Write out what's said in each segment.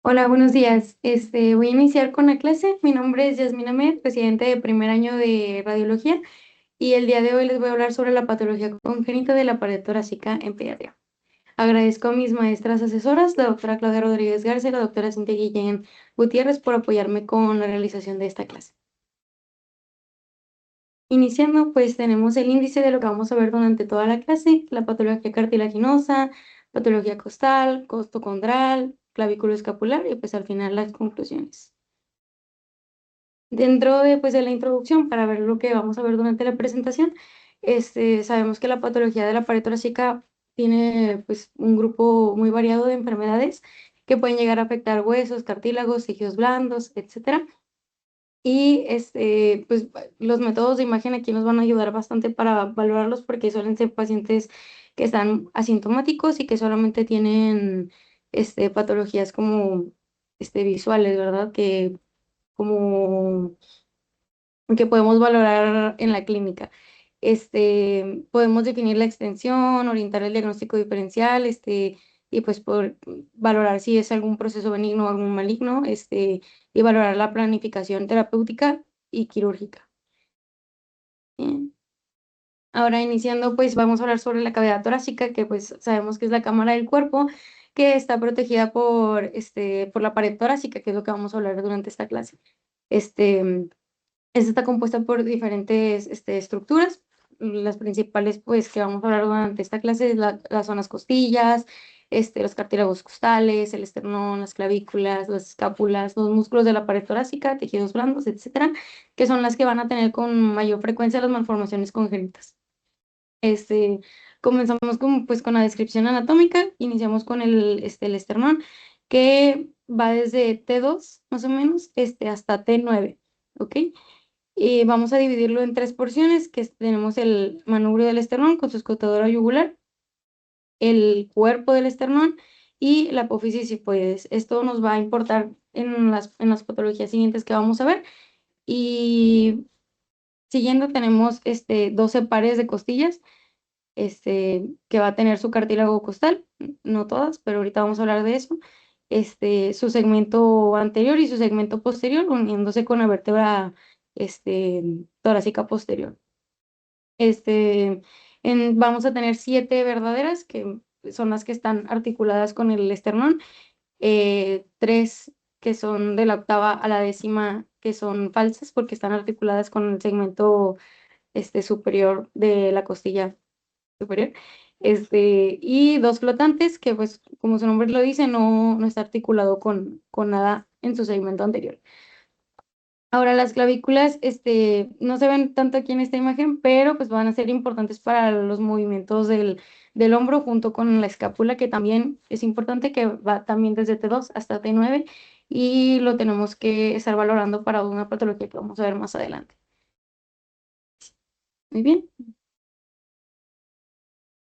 Hola, buenos días. Voy a iniciar con la clase. Mi nombre es Yasmina Med, residente de primer año de radiología, y el día de hoy les voy a hablar sobre la patología congénita de la pared torácica en pediatría. Agradezco a mis maestras asesoras, la doctora Claudia Rodríguez Garza y la doctora Cintia Guillén Gutiérrez, por apoyarme con la realización de esta clase. Iniciando, pues tenemos el índice de lo que vamos a ver durante toda la clase: la patología cartilaginosa, patología costal, costocondral, clavículo escapular y pues al final las conclusiones. Dentro de, pues, de la introducción, para ver lo que vamos a ver durante la presentación, sabemos que la patología de la pared torácica tiene, pues, un grupo muy variado de enfermedades que pueden llegar a afectar huesos, cartílagos, tejidos blandos, etcétera. Y, pues, los métodos de imagen aquí nos van a ayudar bastante para valorarlos, porque suelen ser pacientes que están asintomáticos y que solamente tienen, patologías como, visuales, ¿verdad? Como que podemos valorar en la clínica. Podemos definir la extensión, orientar el diagnóstico diferencial, y pues por valorar si es algún proceso benigno o algún maligno, y valorar la planificación terapéutica y quirúrgica. Bien. Ahora iniciando, pues vamos a hablar sobre la cavidad torácica, que pues sabemos que es la cámara del cuerpo que está protegida por la pared torácica, que es lo que vamos a hablar durante esta clase. Este, Esta está compuesta por diferentes, estructuras. Las principales, pues, que vamos a hablar durante esta clase es las zonas costillas, los cartílagos costales, el esternón, las clavículas, las escápulas, los músculos de la pared torácica, tejidos blandos, etcétera, que son las que van a tener con mayor frecuencia las malformaciones congénitas. Este, Comenzamos con la descripción anatómica. Iniciamos con el esternón, que va desde T2, más o menos, hasta T9, ¿ok? Y vamos a dividirlo en tres porciones, tenemos el manubrio del esternón con su escotadora yugular, el cuerpo del esternón y la apófisis hipoides. Esto nos va a importar en las patologías siguientes que vamos a ver. Y siguiendo tenemos 12 pares de costillas, que va a tener su cartílago costal, no todas, pero ahorita vamos a hablar de eso. Su segmento anterior y su segmento posterior uniéndose con la vértebra, torácica posterior. Este, Vamos a tener 7 verdaderas, que son las que están articuladas con el esternón, 3 que son de la octava a la décima, que son falsas porque están articuladas con el segmento, superior de la costilla superior. Y 2 flotantes que, pues, como su nombre lo dice, no está articulado con nada en su segmento anterior. Ahora, las clavículas, no se ven tanto aquí en esta imagen, pero pues van a ser importantes para los movimientos del hombro junto con la escápula, que también es importante, que va también desde T2 hasta T9, y lo tenemos que estar valorando para una patología que vamos a ver más adelante. Muy bien.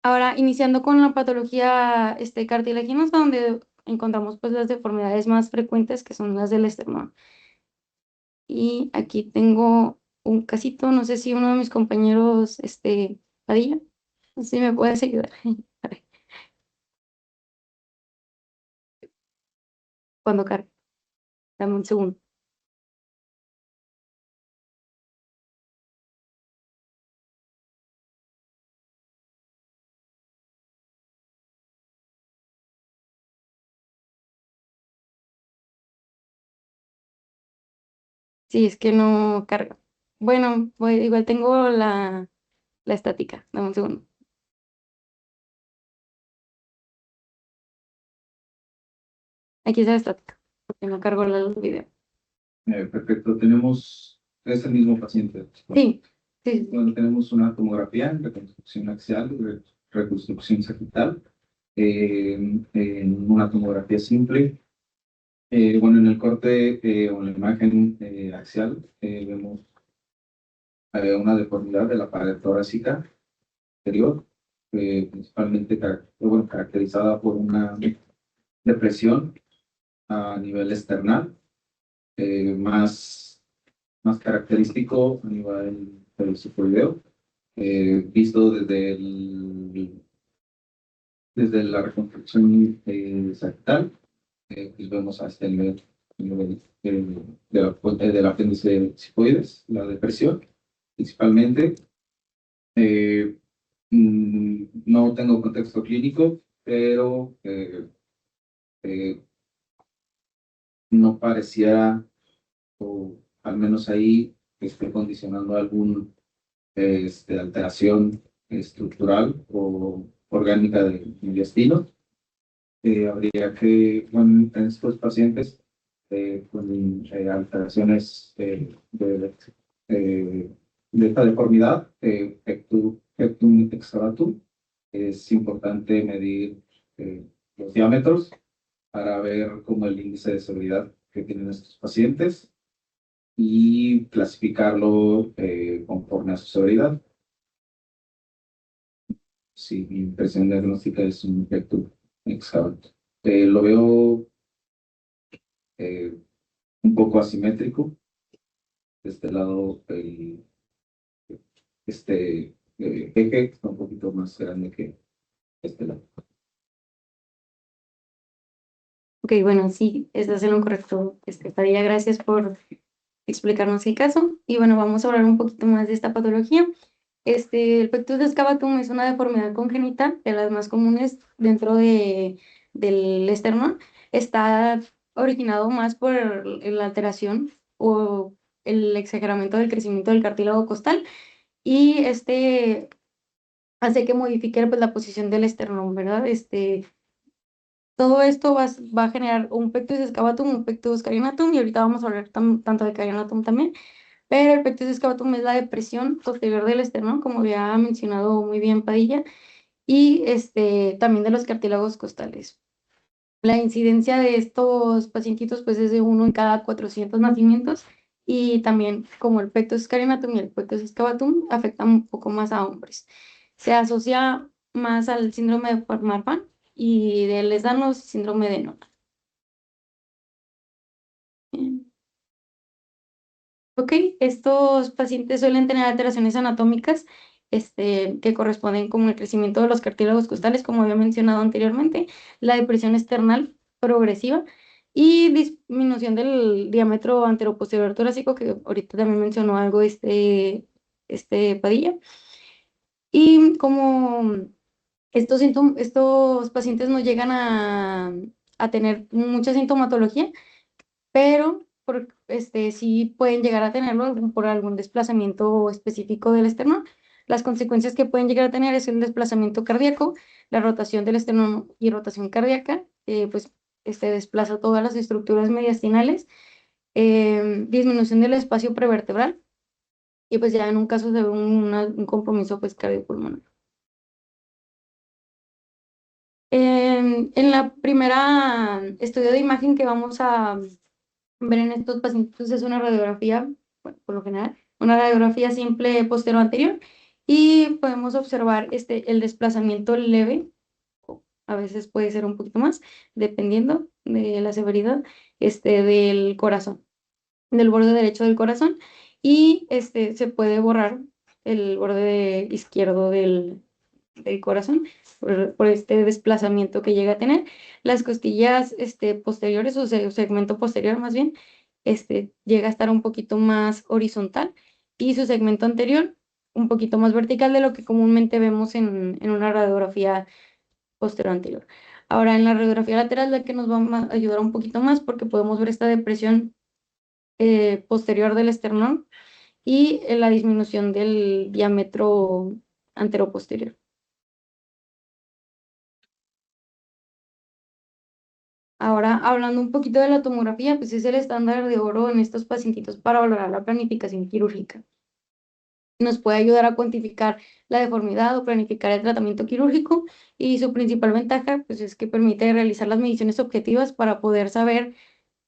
Ahora, iniciando con la patología, cartilaginosa, donde encontramos pues las deformidades más frecuentes, que son las del esternón. Y aquí tengo un casito, no sé si uno de mis compañeros, Padilla, no sé si me puedes ayudar. A ver, cuando cargue, dame un segundo. Sí, es que no carga. Bueno, igual tengo la estática, dame un segundo. Aquí está la estática, porque no cargo el video. Perfecto, es el mismo paciente. Sí, sí, sí. Bueno, tenemos una tomografía en reconstrucción axial, reconstrucción sagital, en una tomografía simple. Bueno, en el corte o en la imagen axial vemos una deformidad de la pared torácica anterior, principalmente bueno, caracterizada por una depresión a nivel external, más característico a nivel del sucoideo, visto desde la reconstrucción sagital. pues vemos hasta el nivel del apéndice cifoides, la depresión, principalmente. Eh, no tengo contexto clínico, pero eh, no pareciera, o al menos ahí, que esté condicionando algún alteración estructural o orgánica del intestino. Habría que, bueno, en estos pacientes con alteraciones de esta deformidad, pectum excavatum, es importante medir los diámetros para ver cómo el índice de seguridad que tienen estos pacientes y clasificarlo conforme a su severidad. Sí, mi impresión diagnóstica es un pectum excavatum. Lo veo eh, un poco asimétrico. De este lado, eje está un poquito más grande que este lado. Ok, bueno, sí, estás en lo correcto, Padilla. Gracias por explicarnos el caso. Y bueno, vamos a hablar un poquito más de esta patología. El pectus excavatum es una deformidad congénita de las más comunes dentro del esternón. Está originado más por la alteración o el exageramiento del crecimiento del cartílago costal y hace que modifique pues, la posición del esternón, ¿verdad? Todo esto va a generar un pectus excavatum, un pectus carinatum, y ahorita vamos a hablar tanto de carinatum también, pero el pectus excavatum es la depresión posterior del esternón, como ya ha mencionado muy bien Padilla, y también de los cartílagos costales. La incidencia de estos pacientitos pues es de 1 en cada 400 nacimientos, y también como el pectus carinatum y el pectus excavatum afectan un poco más a hombres. Se asocia más al síndrome de Marfan y de Ehlers-Danlos, síndrome de Noah. Ok, estos pacientes suelen tener alteraciones anatómicas que corresponden con el crecimiento de los cartílagos costales, como había mencionado anteriormente, la depresión external progresiva y disminución del diámetro anteroposterior torácico, que ahorita también mencionó algo Padilla. Y como estos pacientes no llegan a tener mucha sintomatología, pero sí pueden llegar a tenerlo por algún desplazamiento específico del esternón. Las consecuencias que pueden llegar a tener es el desplazamiento cardíaco, la rotación del esternón y rotación cardíaca, pues desplaza todas las estructuras mediastinales, disminución del espacio prevertebral y pues ya en un caso de un compromiso pues cardiopulmonar. En la primera estudio de imagen que vamos a ver en estos pacientes es una radiografía, bueno, por lo general, una radiografía simple posterior anterior y podemos observar el desplazamiento leve, o a veces puede ser un poquito más, dependiendo de la severidad, del corazón, del borde derecho del corazón y se puede borrar el borde izquierdo del corazón por este desplazamiento que llega a tener. Las costillas posteriores o segmento posterior más bien, llega a estar un poquito más horizontal y su segmento anterior un poquito más vertical de lo que comúnmente vemos en una radiografía posterior anterior. Ahora, en la radiografía lateral la que nos va a ayudar un poquito más porque podemos ver esta depresión posterior del esternón y la disminución del diámetro anteroposterior. Ahora, hablando un poquito de la tomografía, pues es el estándar de oro en estos pacientitos para valorar la planificación quirúrgica. Nos puede ayudar a cuantificar la deformidad o planificar el tratamiento quirúrgico y su principal ventaja pues, es que permite realizar las mediciones objetivas para poder saber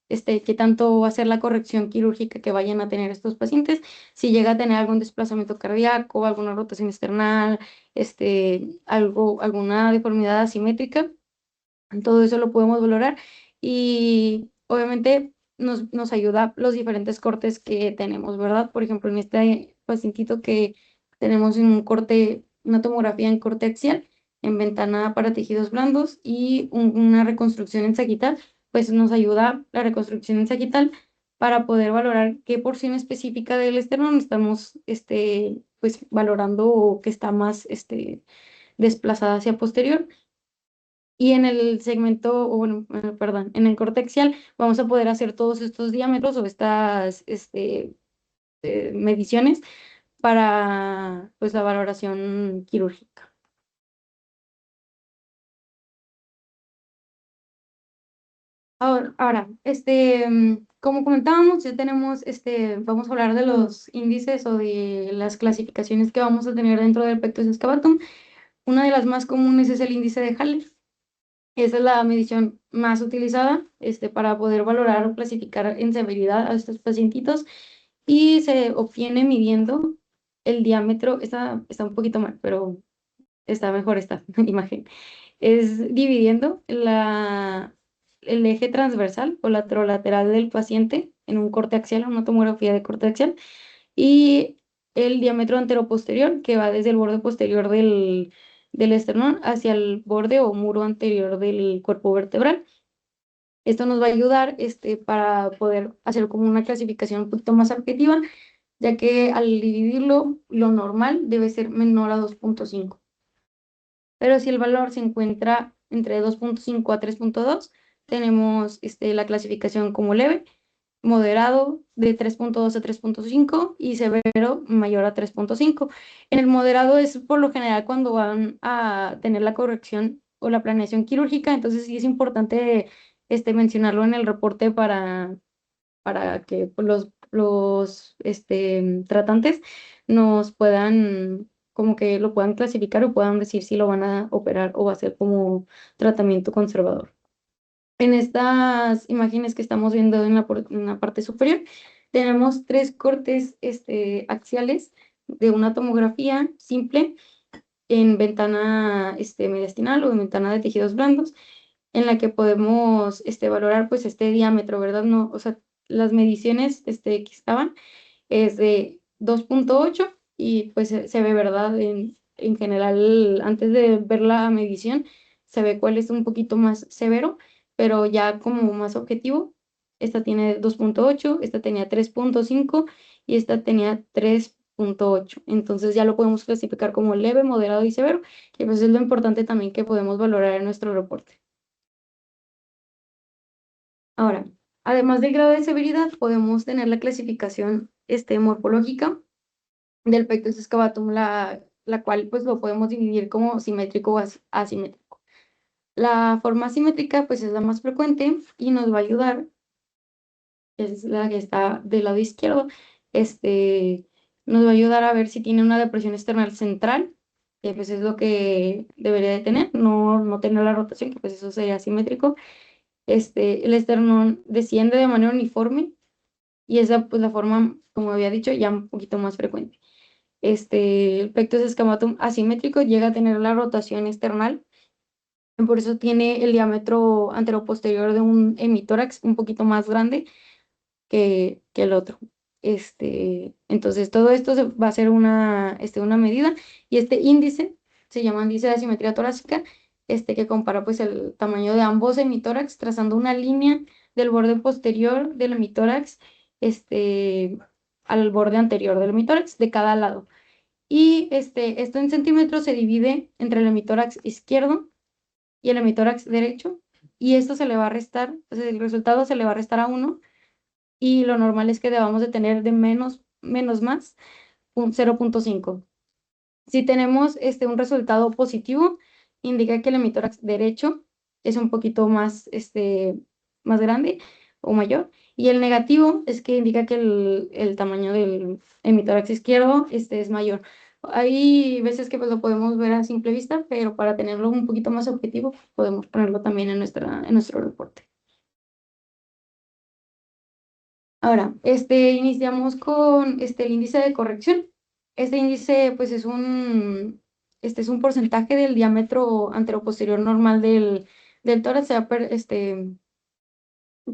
qué tanto va a ser la corrección quirúrgica que vayan a tener estos pacientes, si llega a tener algún desplazamiento cardíaco, alguna rotación external, alguna deformidad asimétrica. Todo eso lo podemos valorar y obviamente nos ayuda los diferentes cortes que tenemos, ¿verdad? Por ejemplo, en este pacientito que tenemos en un corte, una tomografía en corte axial, en ventana para tejidos blandos y una reconstrucción en sagital, pues nos ayuda la reconstrucción sagital para poder valorar qué porción específica del esternón estamos, pues valorando o que está más, desplazada hacia posterior. Y en el segmento, o bueno, perdón, en el corte axial vamos a poder hacer todos estos diámetros o estas, mediciones para, pues, la valoración quirúrgica. Ahora, como comentábamos, ya tenemos, vamos a hablar de los índices o de las clasificaciones que vamos a tener dentro del pectus excavatum. Una de las más comunes es el índice de Haller. Esa es la medición más utilizada, para poder valorar o clasificar en severidad a estos pacientitos y se obtiene midiendo el diámetro. Está un poquito mal, pero está mejor esta imagen. Es dividiendo el eje transversal o laterolateral del paciente en un corte axial, una tomografía de corte axial, y el diámetro anteroposterior, que va desde el borde posterior del esternón hacia el borde o muro anterior del cuerpo vertebral. Esto nos va a ayudar, para poder hacer como una clasificación un poquito más objetiva, ya que al dividirlo, lo normal debe ser menor a 2.5. Pero si el valor se encuentra entre 2.5 a 3.2, tenemos, la clasificación como leve, moderado de 3.2 a 3.5 y severo mayor a 3.5. En el moderado es por lo general cuando van a tener la corrección o la planeación quirúrgica, entonces sí es importante, mencionarlo en el reporte para que pues, los tratantes nos puedan, como que lo puedan clasificar o puedan decir si lo van a operar o va a ser como tratamiento conservador. En estas imágenes que estamos viendo en la parte superior, tenemos tres cortes, axiales de una tomografía simple en ventana, mediastinal o en ventana de tejidos blandos, en la que podemos, valorar pues este diámetro, ¿verdad? No, o sea, las mediciones, que estaban es de 2.8 y pues se ve, ¿verdad? En general, antes de ver la medición, se ve cuál es un poquito más severo, pero ya como más objetivo, esta tiene 2.8, esta tenía 3.5 y esta tenía 3.8. Entonces ya lo podemos clasificar como leve, moderado y severo, que pues es lo importante también que podemos valorar en nuestro reporte. Ahora, además del grado de severidad, podemos tener la clasificación, morfológica del pectus excavatum, la cual pues lo podemos dividir como simétrico o asimétrico. La forma simétrica pues es la más frecuente y nos va a ayudar, es la que está del lado izquierdo, nos va a ayudar a ver si tiene una depresión external central, que pues es lo que debería de tener, no tener la rotación, que pues eso sería simétrico. El esternón desciende de manera uniforme y esa pues la forma, como había dicho, ya un poquito más frecuente. El pectus excavatum asimétrico llega a tener la rotación external, por eso tiene el diámetro anteroposterior de un hemitórax un poquito más grande que el otro. Entonces, todo esto va a ser una medida y este índice se llama índice de asimetría torácica, que compara pues el tamaño de ambos hemitórax trazando una línea del borde posterior del hemitórax, al borde anterior del hemitórax de cada lado. Y esto en centímetros se divide entre el hemitórax izquierdo y el hemitórax derecho, y esto se le va a restar, o sea, el resultado se le va a restar a 1, y lo normal es que debamos de tener de menos más, 0.5. Si tenemos, un resultado positivo, indica que el hemitórax derecho es un poquito más, más grande o mayor, y el negativo es que indica que el tamaño del hemitórax izquierdo, es mayor. Hay veces que pues lo podemos ver a simple vista, pero para tenerlo un poquito más objetivo, podemos ponerlo también en nuestro reporte. Ahora, iniciamos con, el índice de corrección. Este índice, pues, es un porcentaje del diámetro anteroposterior normal del tórax,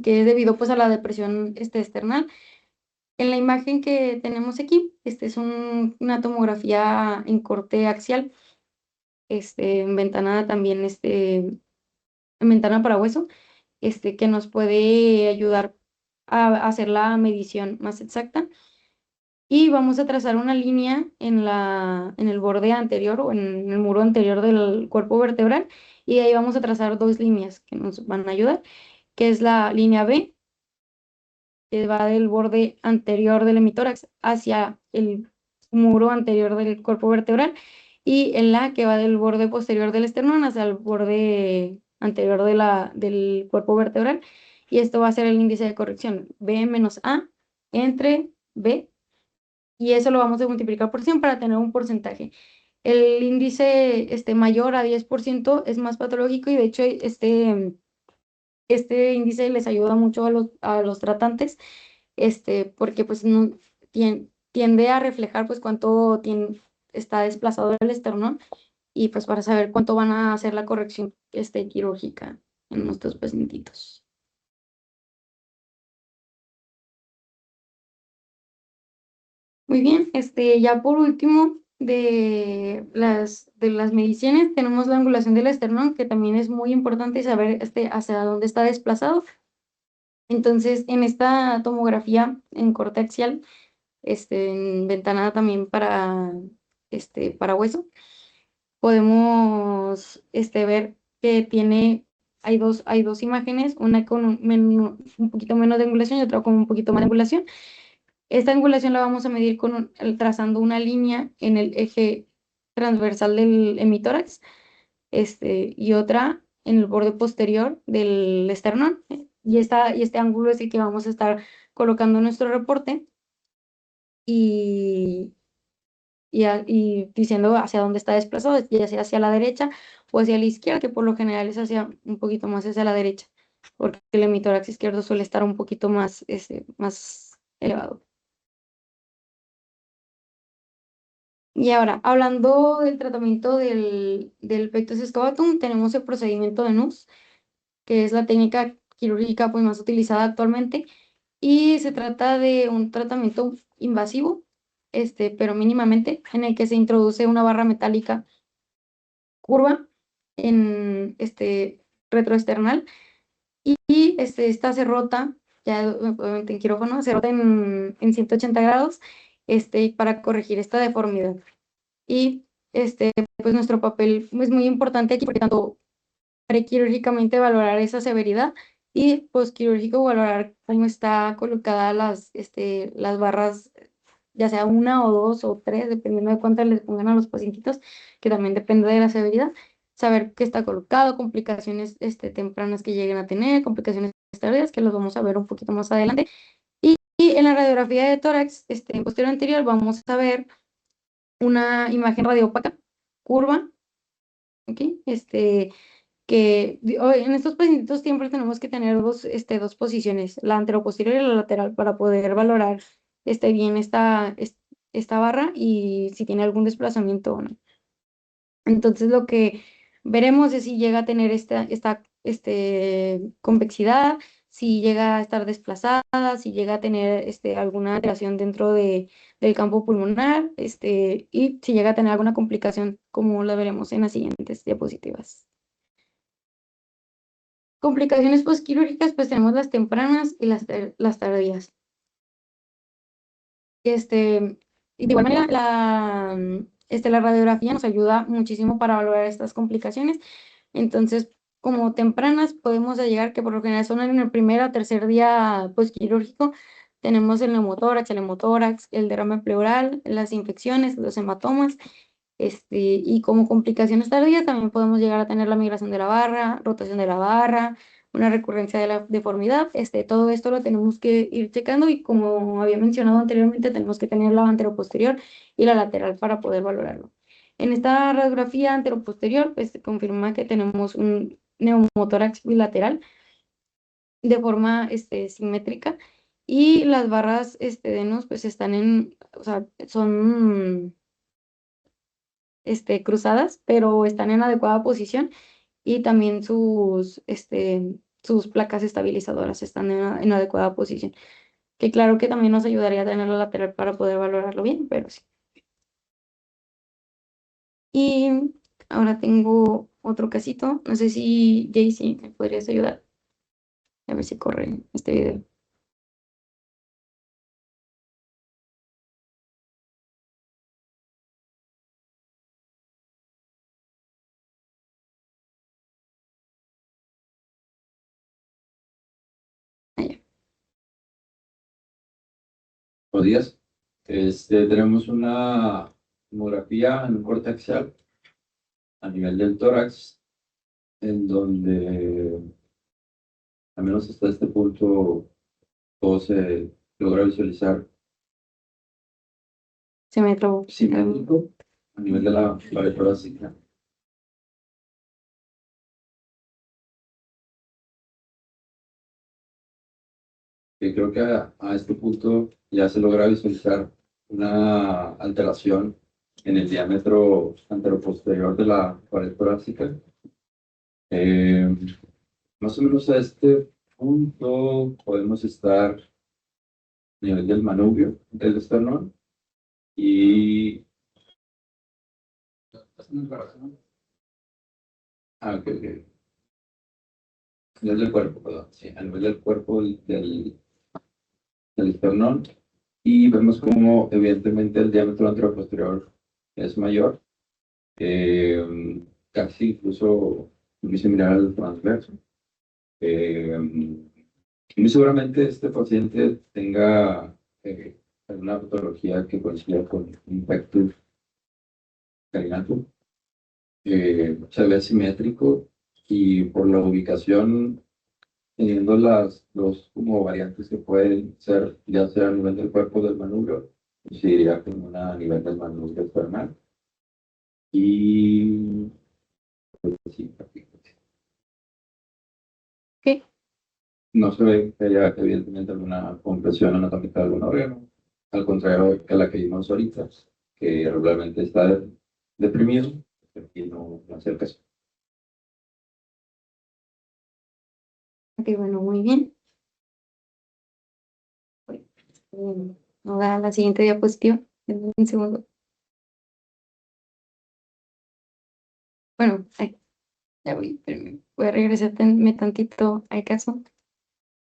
que es debido, pues, a la depresión, external. En la imagen que tenemos aquí, es una tomografía en corte axial, en ventana también, en ventana para hueso. que nos puede ayudar a hacer la medición más exacta. Y vamos a trazar una línea en el borde anterior o en el muro anterior del cuerpo vertebral, y de ahí vamos a trazar dos líneas que nos van a ayudar, que es la línea B, que va del borde anterior del hemitórax hacia el muro anterior del cuerpo vertebral, y el A, que va del borde posterior del esternón hacia el borde anterior del cuerpo vertebral, y esto va a ser el índice de corrección, B menos A entre B, y eso lo vamos a multiplicar por 100 para tener un porcentaje. El índice mayor a 10% es más patológico, y de hecho este índice les ayuda mucho a los tratantes, porque pues no, tiende a reflejar pues cuánto está desplazado el esternón, y pues para saber cuánto van a hacer la corrección quirúrgica en nuestros pacientitos. Muy bien, ya por último, de las mediciones, tenemos la angulación del esternón, que también es muy importante saber hacia dónde está desplazado. Entonces, en esta tomografía en corte axial, en ventana también para hueso, podemos ver que hay dos imágenes, una con un poquito menos de angulación y otra con un poquito más de angulación. Esta angulación la vamos a medir trazando una línea en el eje transversal del hemitórax, y otra en el borde posterior del esternón. Y este ángulo es el que vamos a estar colocando en nuestro reporte, y, y diciendo hacia dónde está desplazado, ya sea hacia la derecha o hacia la izquierda, que por lo general es un poquito más hacia la derecha, porque el hemitórax izquierdo suele estar un poquito más elevado. Y ahora, hablando del tratamiento del pectus excavatum, tenemos el procedimiento de NUS, que es la técnica quirúrgica pues, más utilizada actualmente, y se trata de un tratamiento invasivo, pero mínimamente, en el que se introduce una barra metálica curva en retroesternal, y esta se rota, ya obviamente en quirófano, se rota en 180 grados, para corregir esta deformidad. Y pues nuestro papel es muy importante aquí, porque tanto prequirúrgicamente valorar esa severidad, y posquirúrgico valorar cómo está colocada las barras, ya sea una o dos o tres, dependiendo de cuántas les pongan a los pacientitos, que también depende de la severidad. Saber qué está colocado, complicaciones tempranas que lleguen a tener, complicaciones tardías, que los vamos a ver un poquito más adelante. Y en la radiografía de tórax posterior anterior vamos a ver una imagen radiopáca curva, ¿ok? En estos pacientes siempre tenemos que tener dos posiciones, la anteroposterior y la lateral, para poder valorar bien esta barra y si tiene algún desplazamiento o no. Entonces, lo que veremos es si llega a tener esta convexidad, si llega a estar desplazada, si llega a tener alguna alteración dentro del campo pulmonar, y si llega a tener alguna complicación, como la veremos en las siguientes diapositivas. Complicaciones postquirúrgicas, pues tenemos las tempranas y las tardías. De igual manera, la radiografía nos ayuda muchísimo para valorar estas complicaciones. Entonces, como tempranas, podemos llegar, que por lo general son en el primer o tercer día postquirúrgico, tenemos el hemotórax, el derrame pleural, las infecciones, los hematomas. Y como complicaciones tardías también podemos llegar a tener la migración de la barra, rotación de la barra, una recurrencia de la deformidad. Todo esto lo tenemos que ir checando, y como había mencionado anteriormente, tenemos que tener la anteroposterior y la lateral para poder valorarlo. En esta radiografía anteroposterior, pues se confirma que tenemos un neumotórax bilateral de forma simétrica, y las barras de nos pues están o sea, son cruzadas, pero están en adecuada posición, y también sus placas estabilizadoras están en adecuada posición. Que claro que también nos ayudaría a tener la lateral para poder valorarlo bien, pero sí. Y ahora tengo otro casito. No sé si Jaycee me podrías ayudar. A ver si corre este video. Allá. Buenos días. Tenemos una tomografía en un corte axial a nivel del tórax, en donde, al menos hasta este punto, todo se logra visualizar Se me trabó. simétrico a nivel de la pared torácica. Que creo que a este punto ya se logra visualizar una alteración en el diámetro anteroposterior de la pared torácica. Eh, Más o menos a este punto podemos estar a nivel del manubrio del esternón y... Ah, ok, ok. A nivel del cuerpo, perdón. Sí, a nivel del cuerpo del esternón. Y vemos como evidentemente el diámetro anteroposterior es mayor, casi incluso muy similar al transverso. Eh, Muy seguramente este paciente tenga alguna patología que coincida con un pectus carinatum. Se ve simétrico y por la ubicación, teniendo las dos como variantes que pueden ser, ya sea a nivel del cuerpo del manubrio, se diría como una a nivel del manubrio esternal. Y pues, sí, prácticamente. Ok. No se ve que haya evidentemente alguna compresión anatómica de algún órgano, al contrario que la que vimos ahorita, que regularmente está deprimido, aquí no hace el caso. Ok, bueno, muy bien. Nos da la siguiente diapositiva. Denme un segundo. Bueno, ahí, ya voy. Espérenme. Voy a regresarme tantito al caso.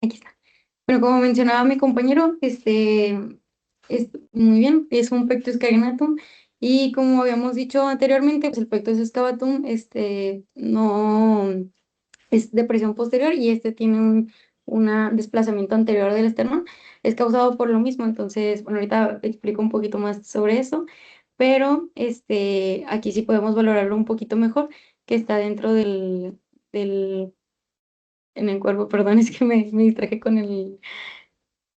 Aquí está. Bueno, como mencionaba mi compañero, es muy bien, es un pectus carinatum y como habíamos dicho anteriormente, pues el pectus excavatum, no es de presión posterior y tiene un desplazamiento anterior del esternón, es causado por lo mismo, entonces, bueno, ahorita explico un poquito más sobre eso, pero aquí sí podemos valorarlo un poquito mejor, que está dentro del en el cuerpo, perdón, es que me distraje con el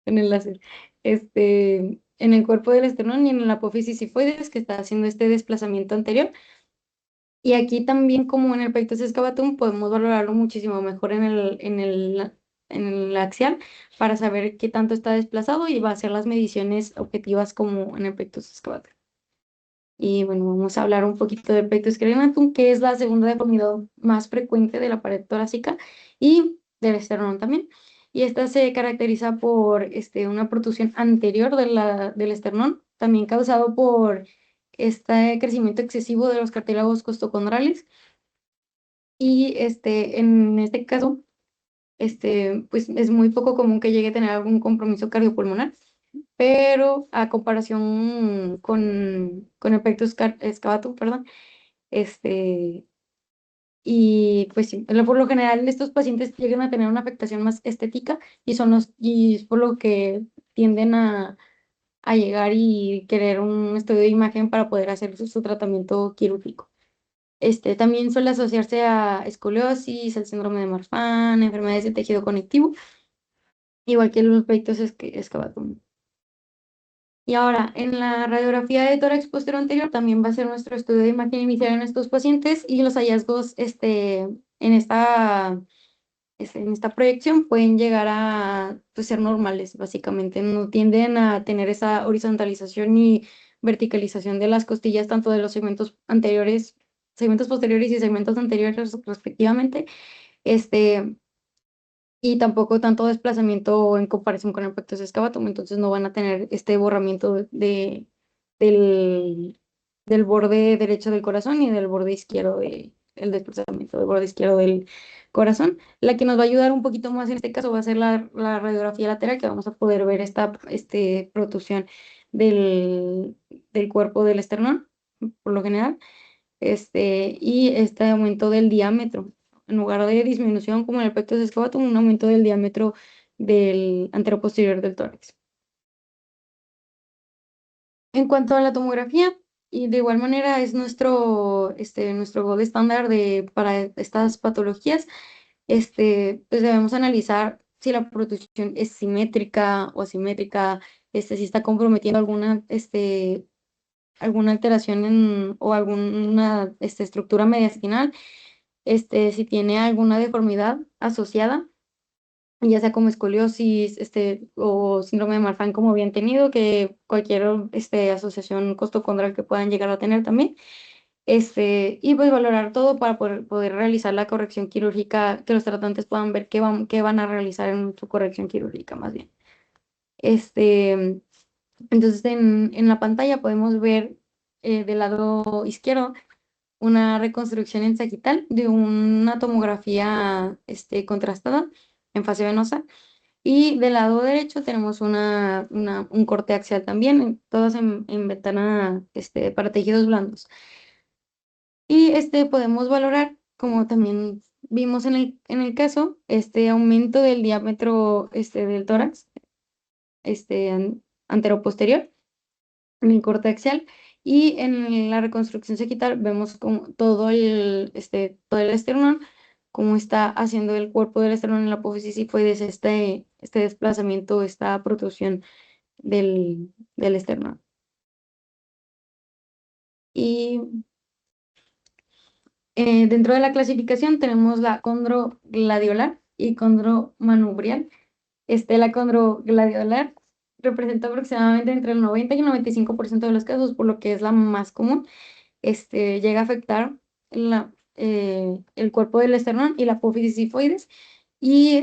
láser, en el cuerpo del esternón y en la apófisis sifoides que está haciendo este desplazamiento anterior. Y aquí también, como en el pectus excavatum, podemos valorarlo muchísimo mejor en el axial para saber qué tanto está desplazado y va a hacer las mediciones objetivas como en el pectus excavatum. Y bueno, vamos a hablar un poquito del pectus carinatum, que es la segunda deformidad más frecuente de la pared torácica y del esternón también. Y esta se caracteriza por una protrusión anterior del esternón, también causado por este crecimiento excesivo de los cartílagos costocondrales. Y en este caso, pues es muy poco común que llegue a tener algún compromiso cardiopulmonar, pero a comparación con el pectus excavatum, perdón, este, y pues sí, por lo general estos pacientes llegan a tener una afectación más estética y es por lo que tienden a llegar y querer un estudio de imagen para poder hacer su tratamiento quirúrgico. También suele asociarse a escoliosis, al síndrome de Marfan, enfermedades de tejido conectivo, igual que los pectus excavatum. Y ahora, en la radiografía de tórax posterior anterior también va a ser nuestro estudio de imagen inicial en estos pacientes y los hallazgos en esta proyección pueden llegar a pues, ser normales, básicamente. No tienden a tener esa horizontalización y verticalización de las costillas, tanto de los segmentos posteriores y segmentos anteriores respectivamente. Este, y tampoco tanto desplazamiento en comparación con el pectus excavatum, entonces no van a tener este borramiento del, del borde derecho del corazón y del borde izquierdo el desplazamiento del borde izquierdo corazón. La que nos va a ayudar un poquito más en este caso va a ser la radiografía lateral, que vamos a poder ver esta protrusión del, del cuerpo del esternón, por lo general, y este aumento del diámetro. En lugar de disminución como en el pectus excavatum, un aumento del diámetro del anteroposterior del tórax. En cuanto a la tomografía, y de igual manera es nuestro gold estándar para estas patologías, pues debemos analizar si la protrusión es simétrica o asimétrica, si está comprometiendo alguna alteración o alguna estructura mediastinal, si tiene alguna deformidad asociada, ya sea como escoliosis, o síndrome de Marfan como bien tenido, que cualquier, asociación costocondral que puedan llegar a tener también. Y pues valorar todo para poder realizar la corrección quirúrgica, que los tratantes puedan ver qué van a realizar en su corrección quirúrgica más bien. Entonces en la pantalla podemos ver, del lado izquierdo, una reconstrucción en sagital de una tomografía contrastada en fase venosa. Y del lado derecho tenemos un corte axial también, todos en ventana, para tejidos blandos. Y podemos valorar, como también vimos en el caso, este aumento del diámetro del tórax, anteroposterior, en el corte axial. Y en la reconstrucción sagital vemos como todo el esternón, cómo está haciendo el cuerpo del esternón en la apófisis sifoides este desplazamiento, esta protrusión del esternón. Y dentro de la clasificación tenemos la condrogladiolar y condromanubrial. La condrogladiolar representa aproximadamente entre el 90 y el 95% de los casos, por lo que es la más común. Llega a afectar el cuerpo del esternón y la apófisis sifoides. Y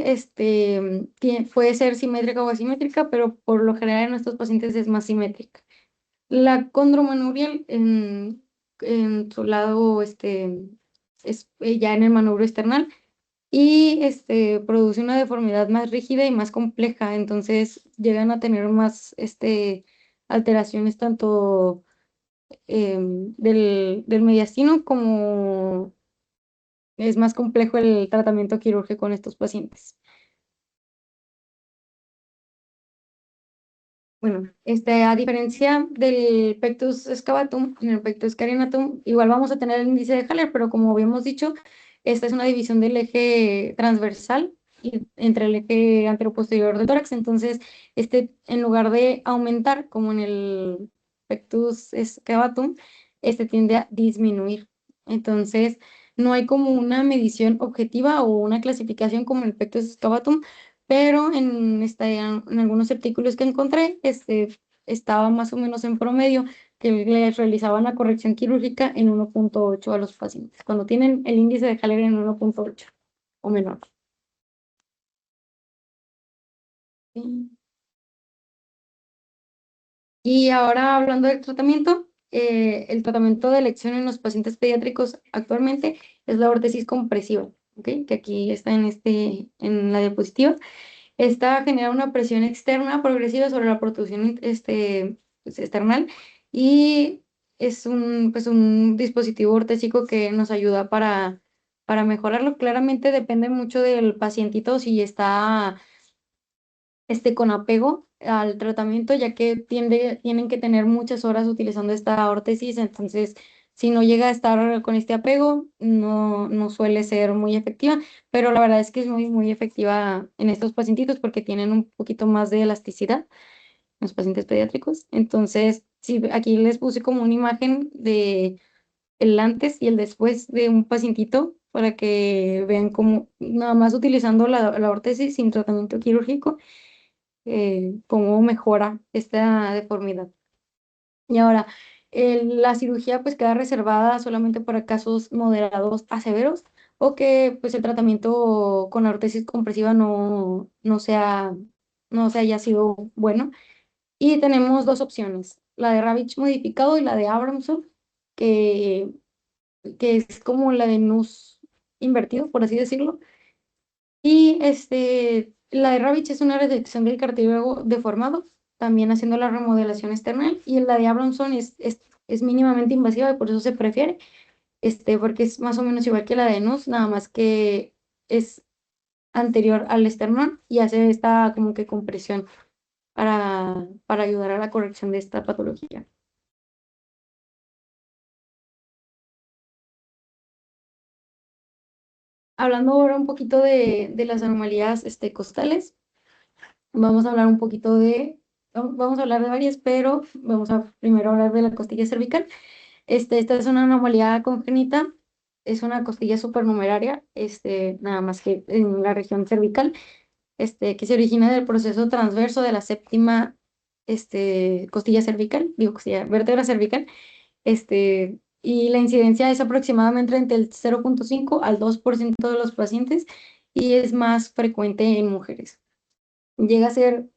puede ser simétrica o asimétrica, pero por lo general en estos pacientes es más simétrica. La condromanubrial en su lado, es ya en el manubrio esternal, y produce una deformidad más rígida y más compleja. Entonces llegan a tener más alteraciones tanto del mediastino, como es más complejo el tratamiento quirúrgico en estos pacientes. Bueno, a diferencia del pectus excavatum, en el pectus carinatum, igual vamos a tener el índice de Haller, pero como habíamos dicho, esta es una división del eje transversal entre el eje anteroposterior del tórax. Entonces, en lugar de aumentar como en el pectus excavatum, tiende a disminuir. Entonces, no hay como una medición objetiva o una clasificación como en el pectus excavatum, pero en algunos artículos que encontré, estaba más o menos en promedio, que les realizaban la corrección quirúrgica en 1.8 a los pacientes, cuando tienen el índice de Haller en 1.8 o menor. Sí. Y ahora hablando del tratamiento, el tratamiento de elección en los pacientes pediátricos actualmente es la órtesis compresiva, ¿ok? Que aquí está en la diapositiva. Esta genera una presión externa progresiva sobre la protrusión pues, external, y es un dispositivo ortésico que nos ayuda para mejorarlo. Claramente depende mucho del pacientito si está con apego al tratamiento, ya que tienen que tener muchas horas utilizando esta órtesis. Entonces, si no llega a estar con este apego, no suele ser muy efectiva, pero la verdad es que es muy, muy efectiva en estos pacientitos porque tienen un poquito más de elasticidad, los pacientes pediátricos. Entonces, sí, aquí les puse como una imagen de el antes y el después de un pacientito, para que vean cómo nada más utilizando la órtesis sin tratamiento quirúrgico, cómo mejora esta deformidad. Y ahora, la cirugía pues queda reservada solamente para casos moderados a severos, o que pues el tratamiento con la órtesis compresiva no se haya sido bueno. Y tenemos dos opciones, la de Ravitch modificado y la de Abramson, que, que es como la de Nuss invertido, por así decirlo. Y la de Ravitch es una reducción del cartílago deformado, también haciendo la remodelación externa. Y la de Abramson es mínimamente invasiva y por eso se prefiere, porque es más o menos igual que la de Nus, nada más que es anterior al esternón y hace esta como que compresión para ayudar a la corrección de esta patología. Hablando ahora un poquito de las anomalías costales, vamos a hablar un poquito vamos a hablar de varias, pero vamos a primero hablar de la costilla cervical. Esta es una anomalía congénita, es una costilla supernumeraria, nada más que en la región cervical, que se origina del proceso transverso de la séptima, costilla cervical, digo, costilla, vértebra cervical, y la incidencia es aproximadamente entre el 0,5 al 2% de los pacientes y es más frecuente en mujeres. Llega a ser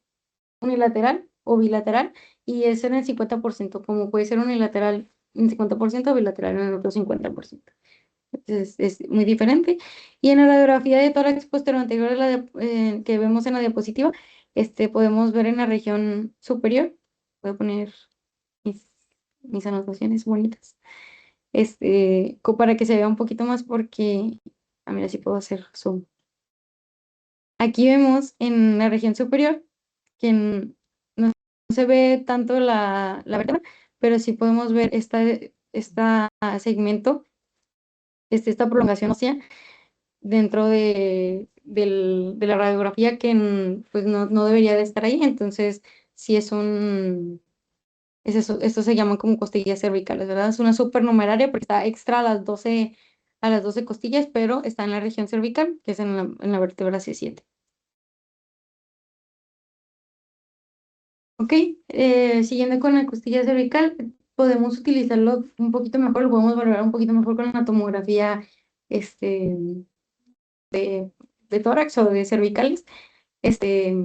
unilateral o bilateral y es en el 50%, como puede ser unilateral en 50% o bilateral en el otro 50%. Es muy diferente. Y en la radiografía de tórax posterior anterior a que vemos en la diapositiva, podemos ver en la región superior, voy a poner mis, mis anotaciones bonitas, para que se vea un poquito más porque, mira si puedo hacer zoom. Aquí vemos en la región superior que no se ve tanto la vértebra, pero sí podemos ver esta segmento, esta prolongación ósea dentro de la radiografía que pues no debería de estar ahí. Entonces, sí es eso, esto se llaman como costillas cervicales, ¿verdad? Es una supernumeraria porque está extra a las 12 costillas, pero está en la región cervical, que es en la vértebra C7. Ok, siguiendo con la costilla cervical, podemos utilizarlo un poquito mejor, lo podemos valorar un poquito mejor con la tomografía este, de tórax o de cervicales, este,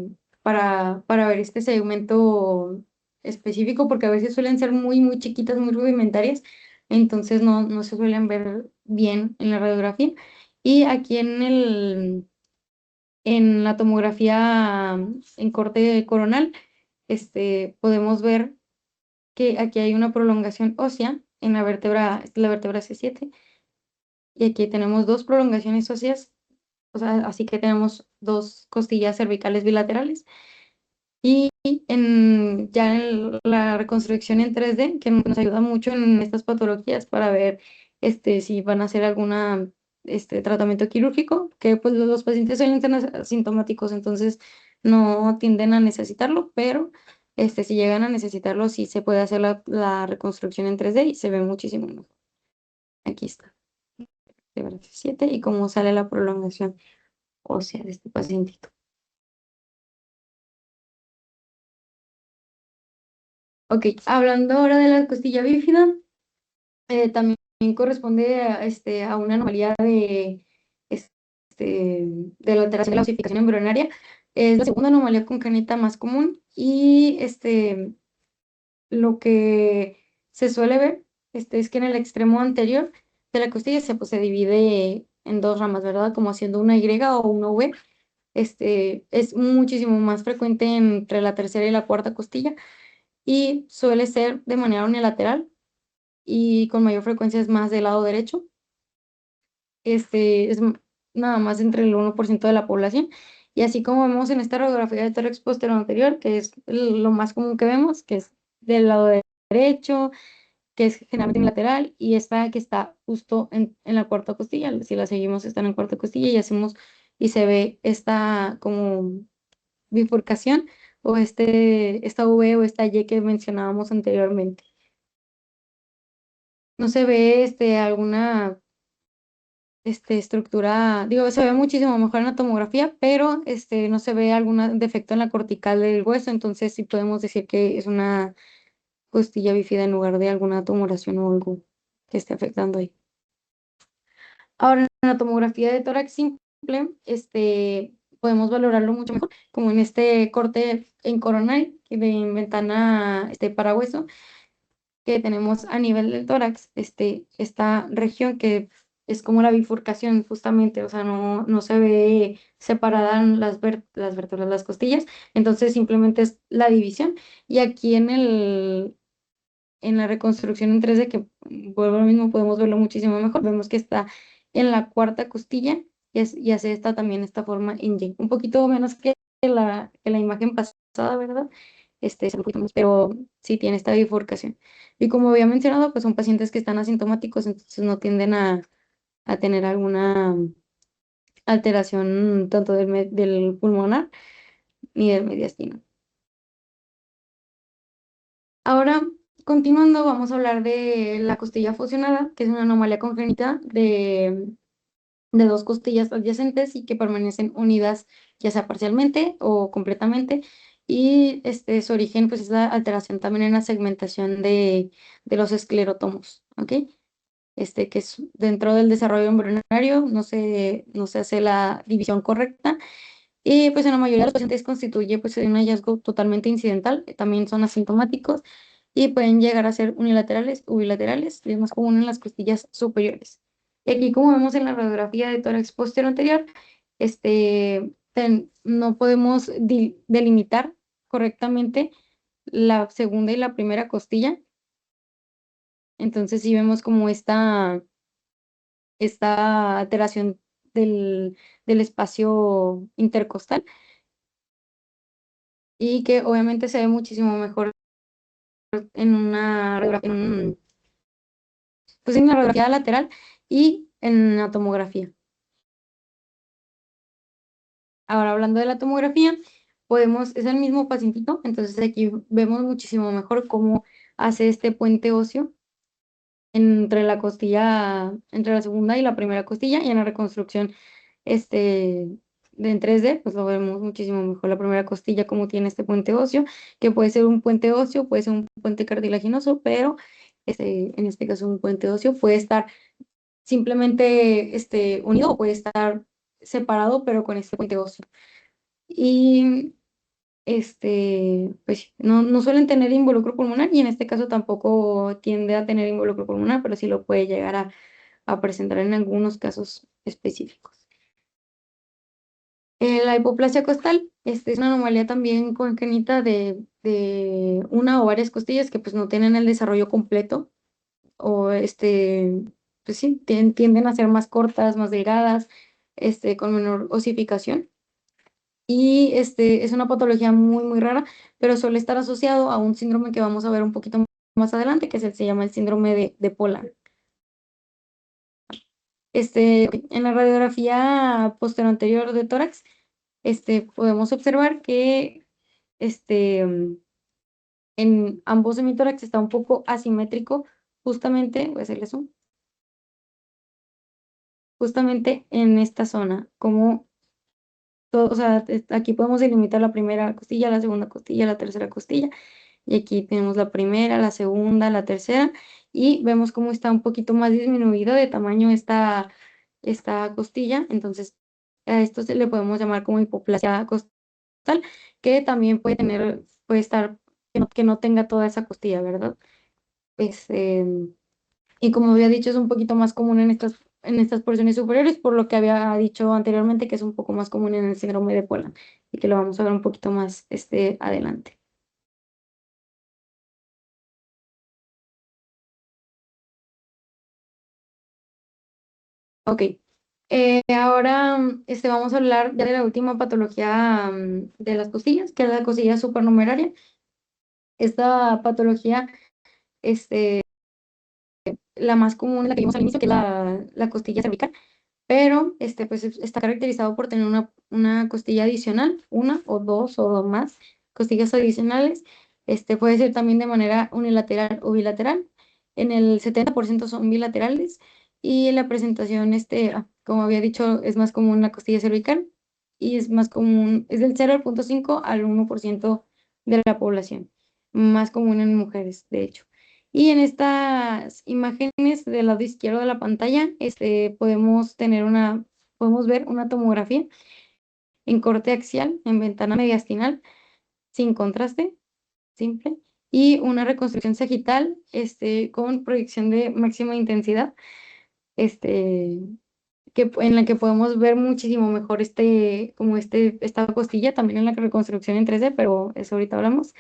para ver este segmento específico, porque a veces suelen ser muy, muy chiquitas, muy rudimentarias, entonces no se suelen ver bien en la radiografía. Y aquí en la tomografía en corte coronal, podemos ver que aquí hay una prolongación ósea en la vértebra C7, y aquí tenemos dos prolongaciones óseas, o sea, así que tenemos dos costillas cervicales bilaterales. Y ya en la reconstrucción en 3D, que nos ayuda mucho en estas patologías para ver si van a hacer alguna tratamiento quirúrgico, que pues los pacientes suelen ser asintomáticos, entonces no tienden a necesitarlo, pero si llegan a necesitarlo, sí se puede hacer la reconstrucción en 3D y se ve muchísimo mejor. Aquí está, de verdad, 7 y cómo sale la prolongación ósea de este pacientito. Ok, hablando ahora de la costilla bífida, también corresponde a una anomalía de la alteración de la osificación embrionaria. Es la segunda anomalía congénita más común y lo que se suele ver es que en el extremo anterior de la costilla se divide en dos ramas, ¿verdad? Como haciendo una Y o una V. Es muchísimo más frecuente entre la tercera y la cuarta costilla y suele ser de manera unilateral y con mayor frecuencia es más del lado derecho. Es nada más entre el 1% de la población. Y así como vemos en esta radiografía de tórax posterior anterior, que es lo más común que vemos, que es del lado derecho, que es generalmente lateral, y esta que está justo en la cuarta costilla. Si la seguimos, está en la cuarta costilla y hacemos, y se ve esta como bifurcación, o esta V o esta Y que mencionábamos anteriormente. No se ve alguna estructura, digo, se ve muchísimo mejor en la tomografía, pero no se ve algún defecto en la cortical del hueso, entonces sí podemos decir que es una costilla bífida en lugar de alguna tumoración o algo que esté afectando ahí. Ahora, en la tomografía de tórax simple, podemos valorarlo mucho mejor, como en este corte en coronal, de ventana parahueso, que tenemos a nivel del tórax, esta región que es como la bifurcación justamente, o sea, no se ve separada en las vértebras, las costillas, entonces simplemente es la división. Y aquí en la reconstrucción en 3D, que vuelvo a lo mismo, podemos verlo muchísimo mejor, vemos que está en la cuarta costilla y hace también esta forma en Y, un poquito menos que la imagen pasada, ¿verdad? Es un poquito más, pero sí tiene esta bifurcación. Y como había mencionado, pues son pacientes que están asintomáticos, entonces no tienden a tener alguna alteración tanto del pulmonar ni del mediastino. Ahora, continuando, vamos a hablar de la costilla fusionada, que es una anomalía congénita de dos costillas adyacentes y que permanecen unidas ya sea parcialmente o completamente. Y su origen pues es la alteración también en la segmentación de los esclerotomos, ¿ok? Que es dentro del desarrollo embrionario, no se hace la división correcta y pues en la mayoría de los pacientes constituye pues un hallazgo totalmente incidental, también son asintomáticos y pueden llegar a ser unilaterales o bilaterales, y es más común en las costillas superiores. Y aquí como vemos en la radiografía de tórax posterior anterior, no podemos delimitar correctamente la segunda y la primera costilla, entonces sí vemos como esta alteración del espacio intercostal y que obviamente se ve muchísimo mejor en una radiografía, pues en la radiografía lateral y en la tomografía. Ahora hablando de la tomografía, es el mismo pacientito, entonces aquí vemos muchísimo mejor cómo hace este puente óseo entre la costilla, entre la segunda y la primera costilla, y en la reconstrucción en 3D, pues lo vemos muchísimo mejor la primera costilla, como tiene este puente óseo, que puede ser un puente óseo, puede ser un puente cartilaginoso, pero en este caso un puente óseo puede estar simplemente unido o puede estar separado, pero con este puente óseo. Y pues no suelen tener involucro pulmonar y en este caso tampoco tiende a tener involucro pulmonar, pero sí lo puede llegar a presentar en algunos casos específicos. La hipoplasia costal, es una anomalía también congénita de una o varias costillas que pues no tienen el desarrollo completo o pues sí, tienden a ser más cortas, más delgadas, con menor osificación. Y es una patología muy, muy rara, pero suele estar asociado a un síndrome que vamos a ver un poquito más adelante, que se llama el síndrome de Poland. En la radiografía posterior anterior de tórax, podemos observar que en ambos hemitórax está un poco asimétrico, justamente, voy a hacerle zoom, justamente en esta zona, como todo, o sea, aquí podemos delimitar la primera costilla, la segunda costilla, la tercera costilla, y aquí tenemos la primera, la segunda, la tercera, y vemos cómo está un poquito más disminuida de tamaño esta costilla, entonces a esto se le podemos llamar como hipoplasia costal, que también puede estar, que no tenga toda esa costilla, ¿verdad? Y como había dicho, es un poquito más común en estas porciones superiores, por lo que había dicho anteriormente que es un poco más común en el síndrome de Poland, y que lo vamos a ver un poquito más adelante. Ok. Ahora vamos a hablar ya de la última patología de las costillas, que es la costilla supernumeraria. Esta patología, la más común, la que vimos al inicio, que es la costilla cervical, pero pues está caracterizado por tener una costilla adicional, una o dos más costillas adicionales. Puede ser también de manera unilateral o bilateral. En el 70% son bilaterales y en la presentación, como había dicho, es más común la costilla cervical y es más común, es del 0,5 al 1% de la población, más común en mujeres, de hecho. Y en estas imágenes del lado izquierdo de la pantalla, podemos ver una tomografía en corte axial, en ventana mediastinal, sin contraste, simple, y una reconstrucción sagital, con proyección de máxima intensidad. este, en la que podemos ver muchísimo mejor esta costilla, también en la reconstrucción en 3D, pero eso ahorita hablamos.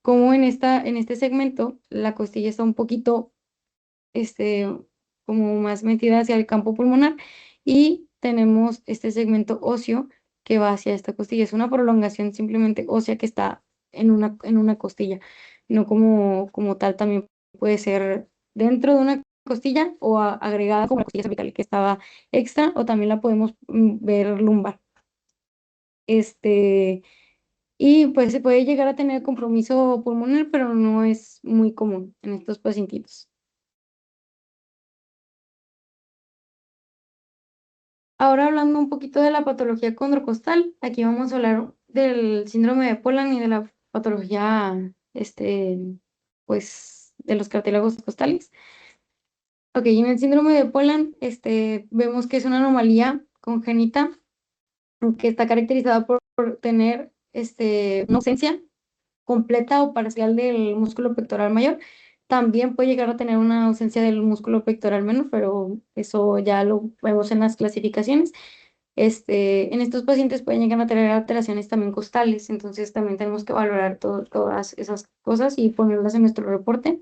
Como en este segmento, la costilla está un poquito, este, como más metida hacia el campo pulmonar y tenemos este segmento óseo que va hacia esta costilla. Es una prolongación simplemente ósea que está en una costilla, no como tal también puede ser dentro de una costilla o agregada como la costilla cervical que estaba extra o también la podemos ver lumbar. Este, y pues se puede llegar a tener compromiso pulmonar, pero no es muy común en estos pacientitos. Ahora hablando un poquito de la patología condrocostal, aquí vamos a hablar del síndrome de Poland y de la patología, pues, de los cartílagos costales. Ok, en el síndrome de Poland, vemos que es una anomalía congénita que está caracterizada por tener, una ausencia completa o parcial del músculo pectoral mayor. También puede llegar a tener una ausencia del músculo pectoral menor, pero eso ya lo vemos en las clasificaciones. En estos pacientes pueden llegar a tener alteraciones también costales, entonces también tenemos que valorar todas esas cosas y ponerlas en nuestro reporte.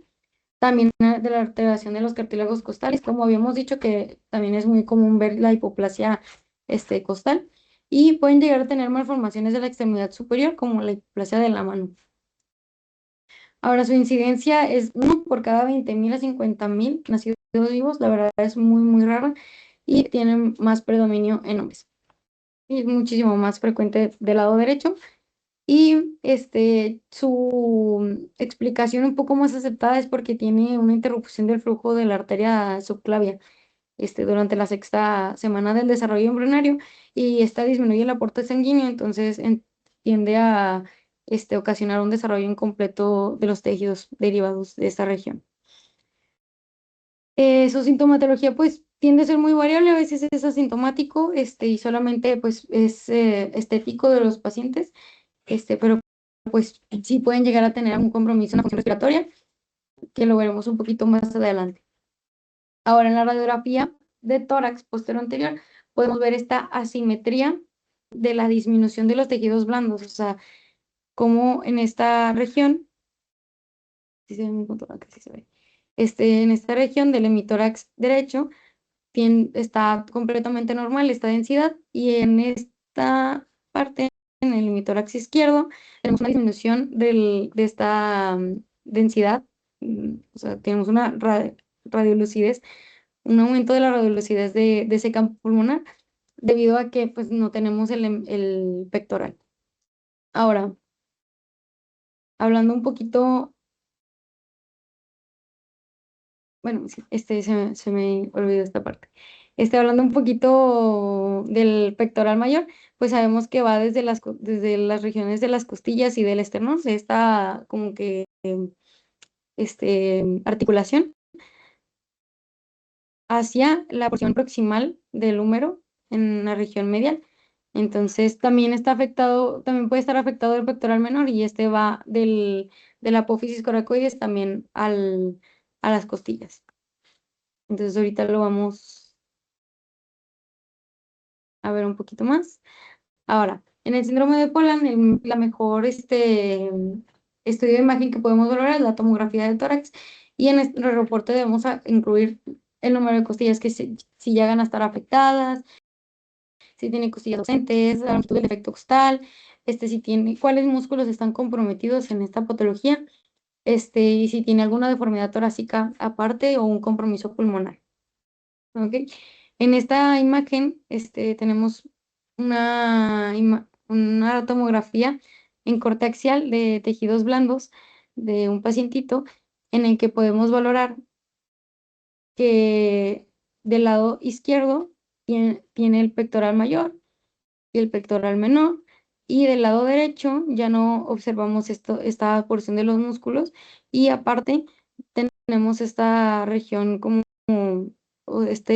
También de la alteración de los cartílagos costales, como habíamos dicho que también es muy común ver la hipoplasia costal y pueden llegar a tener malformaciones de la extremidad superior como la hipoplasia de la mano. Ahora su incidencia es 1 por cada 20.000 a 50.000 nacidos vivos, la verdad es muy muy rara y tienen más predominio en hombres. Y es muchísimo más frecuente del lado derecho. Y su explicación un poco más aceptada es porque tiene una interrupción del flujo de la arteria subclavia durante la sexta semana del desarrollo embrionario y esta disminuye el aporte sanguíneo, entonces tiende a ocasionar un desarrollo incompleto de los tejidos derivados de esta región. Su sintomatología pues tiende a ser muy variable, a veces es asintomático y solamente pues es estético de los pacientes, pero pues sí pueden llegar a tener algún compromiso en la función respiratoria, que lo veremos un poquito más adelante. Ahora en la radiografía de tórax posterior anterior podemos ver esta asimetría de la disminución de los tejidos blandos, o sea, como en esta región, si se ve mi punto, acá sí se ve, en esta región del hemitórax derecho está completamente normal esta densidad y en esta parte, en el hemitórax izquierdo, tenemos una disminución de esta densidad, o sea, tenemos una radiolucidez, un aumento de la radiolucidez de ese campo pulmonar debido a que pues no tenemos el pectoral. Ahora, hablando un poquito, bueno, sí, se me olvidó esta parte. Hablando un poquito del pectoral mayor, pues sabemos que va desde las regiones de las costillas y del esternón, de esta como que articulación hacia la porción proximal del húmero en la región medial. Entonces también está afectado, también puede estar afectado el pectoral menor y va de la apófisis coracoides también a las costillas. Entonces ahorita lo vamos a ver un poquito más. Ahora, en el síndrome de Poland, la mejor estudio de imagen que podemos valorar es la tomografía del tórax y en nuestro reporte debemos incluir el número de costillas que si llegan a estar afectadas, si tiene costillas ausentes, la longitud del efecto costal, si tiene, cuáles músculos están comprometidos en esta patología, y si tiene alguna deformidad torácica aparte o un compromiso pulmonar. ¿Ok? En esta imagen, tenemos una tomografía en corte axial de tejidos blandos de un pacientito en el que podemos valorar que del lado izquierdo tiene el pectoral mayor y el pectoral menor, y del lado derecho ya no observamos esta porción de los músculos, y aparte tenemos esta región como o esta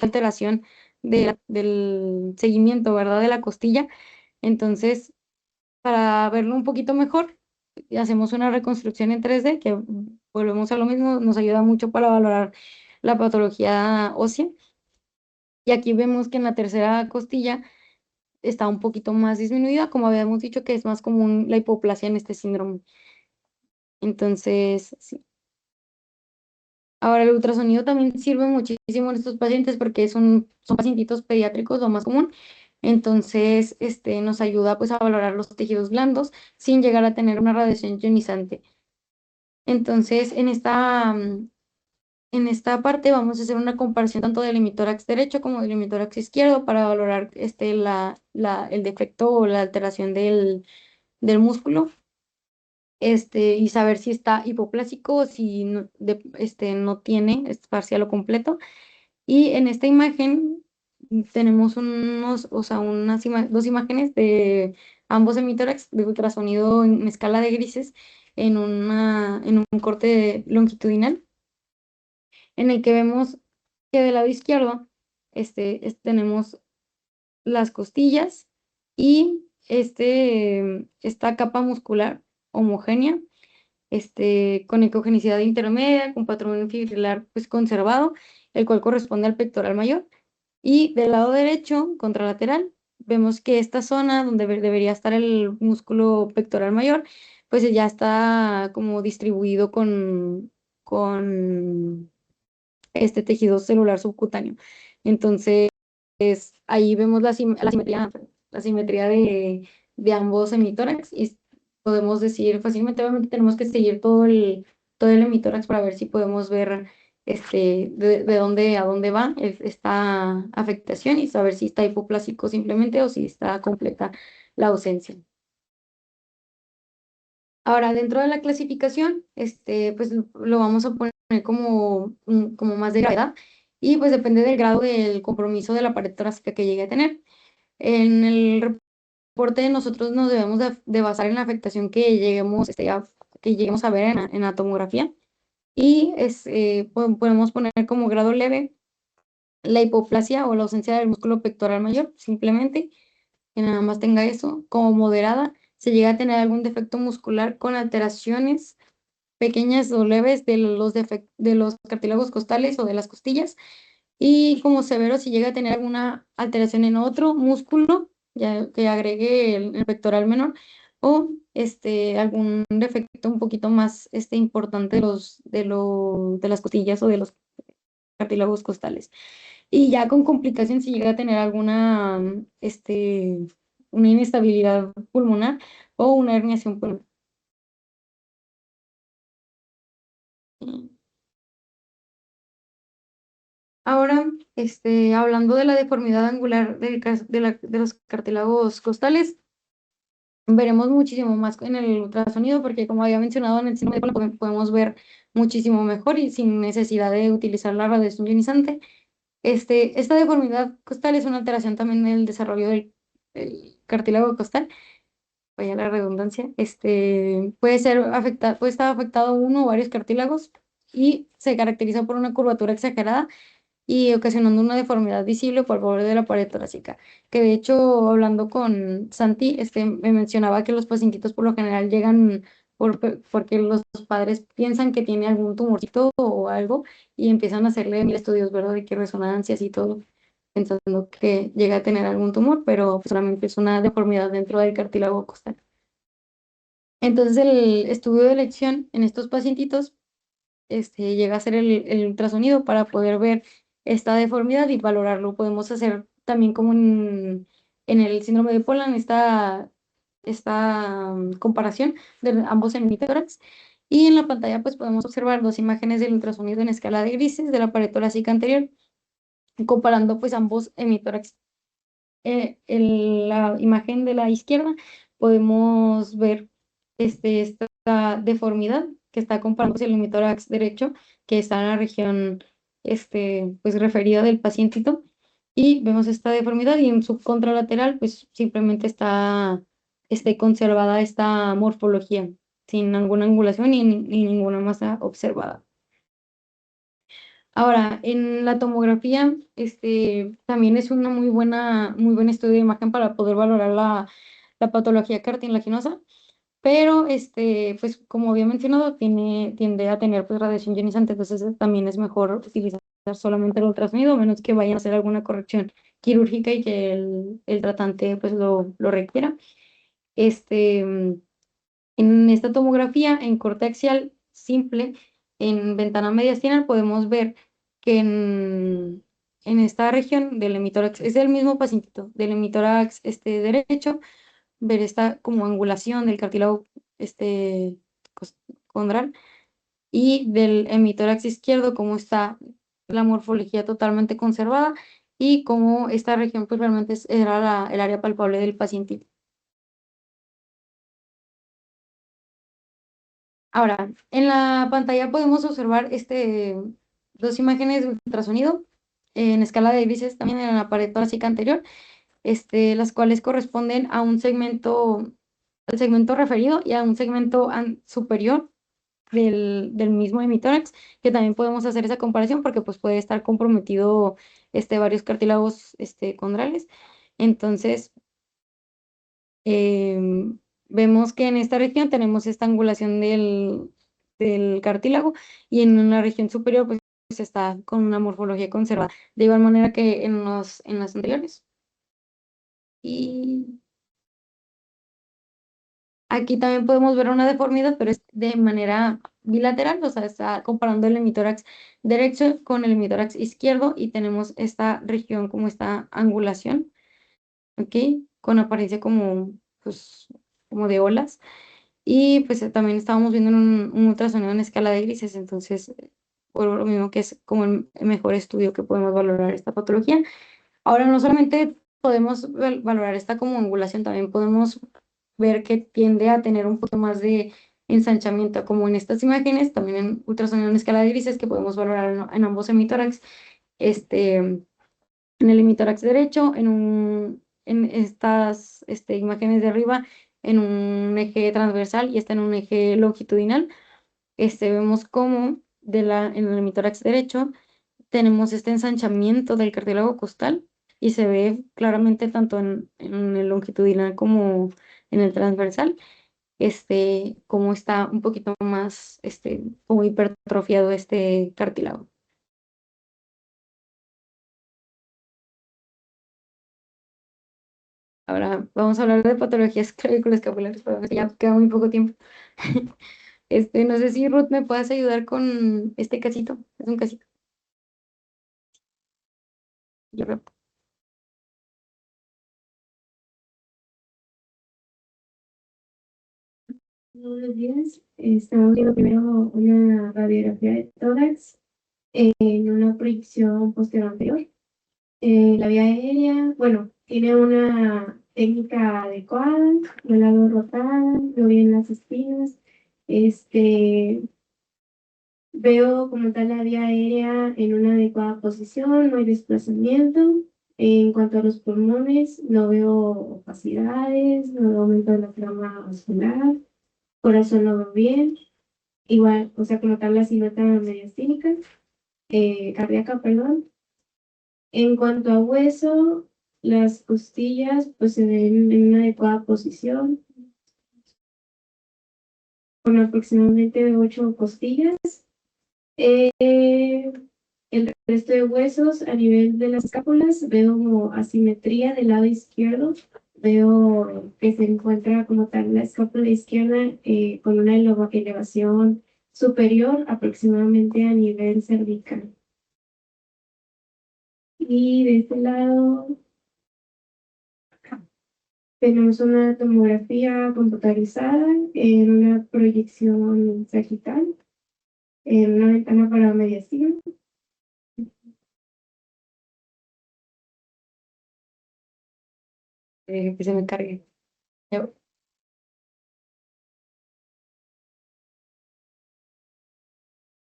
alteración del seguimiento, ¿verdad? De la costilla. Entonces, para verlo un poquito mejor, hacemos una reconstrucción en 3D, que volvemos a lo mismo, nos ayuda mucho para valorar la patología ósea. Y aquí vemos que en la tercera costilla está un poquito más disminuida, como habíamos dicho que es más común la hipoplasia en este síndrome. Entonces, sí. Ahora, el ultrasonido también sirve muchísimo en estos pacientes porque son pacientitos pediátricos, lo más común. Entonces, nos ayuda pues a valorar los tejidos blandos sin llegar a tener una radiación ionizante. Entonces, en esta parte vamos a hacer una comparación tanto del hemitórax derecho como del hemitórax izquierdo para valorar el defecto o la alteración del músculo, y saber si está hipoplásico o si no, no tiene, es parcial o completo. Y en esta imagen tenemos o sea, dos imágenes de ambos hemitórax de ultrasonido en escala de grises en un corte longitudinal en el que vemos que del lado izquierdo tenemos las costillas y esta capa muscular homogénea, con ecogenicidad intermedia, con patrón fibrilar pues conservado, el cual corresponde al pectoral mayor. Y del lado derecho, contralateral, vemos que esta zona donde debería estar el músculo pectoral mayor, pues ya está como distribuido con este tejido celular subcutáneo. Entonces, ahí vemos la simetría de ambos hemitórax y podemos decir fácilmente, obviamente tenemos que seguir todo el hemitórax para ver si podemos ver de dónde a dónde va esta afectación y saber si está hipoplásico simplemente o si está completa la ausencia. Ahora, dentro de la clasificación, pues lo vamos a poner como más de gravedad y pues depende del grado del compromiso de la pared torácica que llegue a tener. En el reporte nosotros nos debemos de basar en la afectación que lleguemos a ver en la tomografía y podemos poner como grado leve la hipoplasia o la ausencia del músculo pectoral mayor, simplemente que nada más tenga eso. Como moderada, se llega a tener algún defecto muscular con alteraciones pequeñas o leves de los cartílagos costales o de las costillas. Y como severo, si llega a tener alguna alteración en otro músculo, ya que agregue el pectoral menor, o algún defecto un poquito más importante de las costillas o de los cartílagos costales. Y ya con complicación, si llega a tener una inestabilidad pulmonar o una herniación pulmonar. Ahora, hablando de la deformidad angular de los cartílagos costales, veremos muchísimo más en el ultrasonido, porque como había mencionado en el síndrome de Cohen, podemos ver muchísimo mejor y sin necesidad de utilizar la radiación ionizante. Esta deformidad costal es una alteración también del desarrollo del cartílago costal, vaya la redundancia. Puede estar afectado uno o varios cartílagos y se caracteriza por una curvatura exagerada y ocasionando una deformidad visible por favor de la pared torácica. Que de hecho, hablando con Santi, me mencionaba que los pacientitos por lo general llegan porque los padres piensan que tiene algún tumorcito o algo y empiezan a hacerle mil estudios, ¿verdad? De que resonancias y todo, pensando que llega a tener algún tumor, pero solamente es una deformidad dentro del cartílago costal. Entonces, el estudio de elección en estos pacientitos llega a ser el ultrasonido para poder ver esta deformidad y valorarlo. Podemos hacer también como en el síndrome de Poland esta comparación de ambos hemitórax. Y en la pantalla pues podemos observar dos imágenes del ultrasonido en escala de grises de la pared torácica anterior, comparando pues ambos hemitórax. En la imagen de la izquierda podemos ver esta deformidad que está comparándose el hemitórax derecho, que está en la región pues referida del pacientito, y vemos esta deformidad y en su contralateral pues simplemente está conservada esta morfología sin ninguna angulación ni ninguna masa observada. Ahora, en la tomografía, también es una muy buen estudio de imagen para poder valorar la patología cartilaginosa, pero pues como había mencionado, tiende a tener pues radiación ionizante, entonces también es mejor utilizar solamente el ultrasonido, a menos que vayan a hacer alguna corrección quirúrgica y que el tratante pues lo requiera. Este, en esta tomografía en corte axial simple, en ventana mediastinal, podemos ver que en esta región del hemitórax, es el mismo pacientito, del hemitórax derecho, ver esta como angulación del cartílago cos- condral y del hemitórax izquierdo, cómo está la morfología totalmente conservada y cómo esta región pues realmente era el área palpable del paciente. Ahora, en la pantalla podemos observar dos imágenes de ultrasonido en escala de grises también en la pared torácica anterior, las cuales corresponden a un segmento, al segmento referido y a un segmento superior del mismo hemitórax, que también podemos hacer esa comparación porque pues puede estar comprometido varios cartílagos condrales. Entonces, vemos que en esta región tenemos esta angulación del cartílago y en una región superior pues está con una morfología conservada, de igual manera que en las anteriores. Y aquí también podemos ver una deformidad, pero es de manera bilateral, o sea, está comparando el hemitórax derecho con el hemitórax izquierdo y tenemos esta región como esta angulación, ¿ok? Con apariencia como, pues, como de olas. Y pues también estábamos viendo un ultrasonido en escala de grises, entonces, por lo mismo que es como el mejor estudio que podemos valorar esta patología. Ahora, no solamente podemos valorar esta como angulación, también podemos ver que tiende a tener un poco más de ensanchamiento, como en estas imágenes, también en ultrasonido en escala de grises, que podemos valorar en ambos hemitórax, en el hemitórax derecho, en estas imágenes de arriba, en un eje transversal y está en un eje longitudinal. Vemos cómo en el hemitórax derecho tenemos este ensanchamiento del cartílago costal y se ve claramente tanto en el longitudinal como en el transversal, cómo está un poquito más, como hipertrofiado este cartílago. Ahora vamos a hablar de patologías clavículo-escapulares, pero ya queda muy poco tiempo. No sé si Ruth me puedes ayudar con este casito. Es un casito. Yo creo. Buenos días. Estamos viendo primero una radiografía de tórax en una proyección posterior anterior. La vía aérea, bueno, tiene una técnica adecuada, no la veo rotada, veo bien las espinas. Veo como tal la vía aérea en una adecuada posición, no hay desplazamiento. En cuanto a los pulmones, no veo opacidades, no veo aumento de la flema vascular, corazón lo veo bien. Igual, o sea, como tal la silueta mediastínica, cardíaca, perdón. En cuanto a hueso, las costillas pues se ven en una adecuada posición, con aproximadamente 8 costillas. Eh, el resto de huesos a nivel de las escápulas veo como asimetría del lado izquierdo. Veo que se encuentra como tal la escápula izquierda con una elevación superior aproximadamente a nivel cervical. Y de este lado tenemos una tomografía computarizada en una proyección sagital, en una ventana para mediación. Que se me cargue. Ya.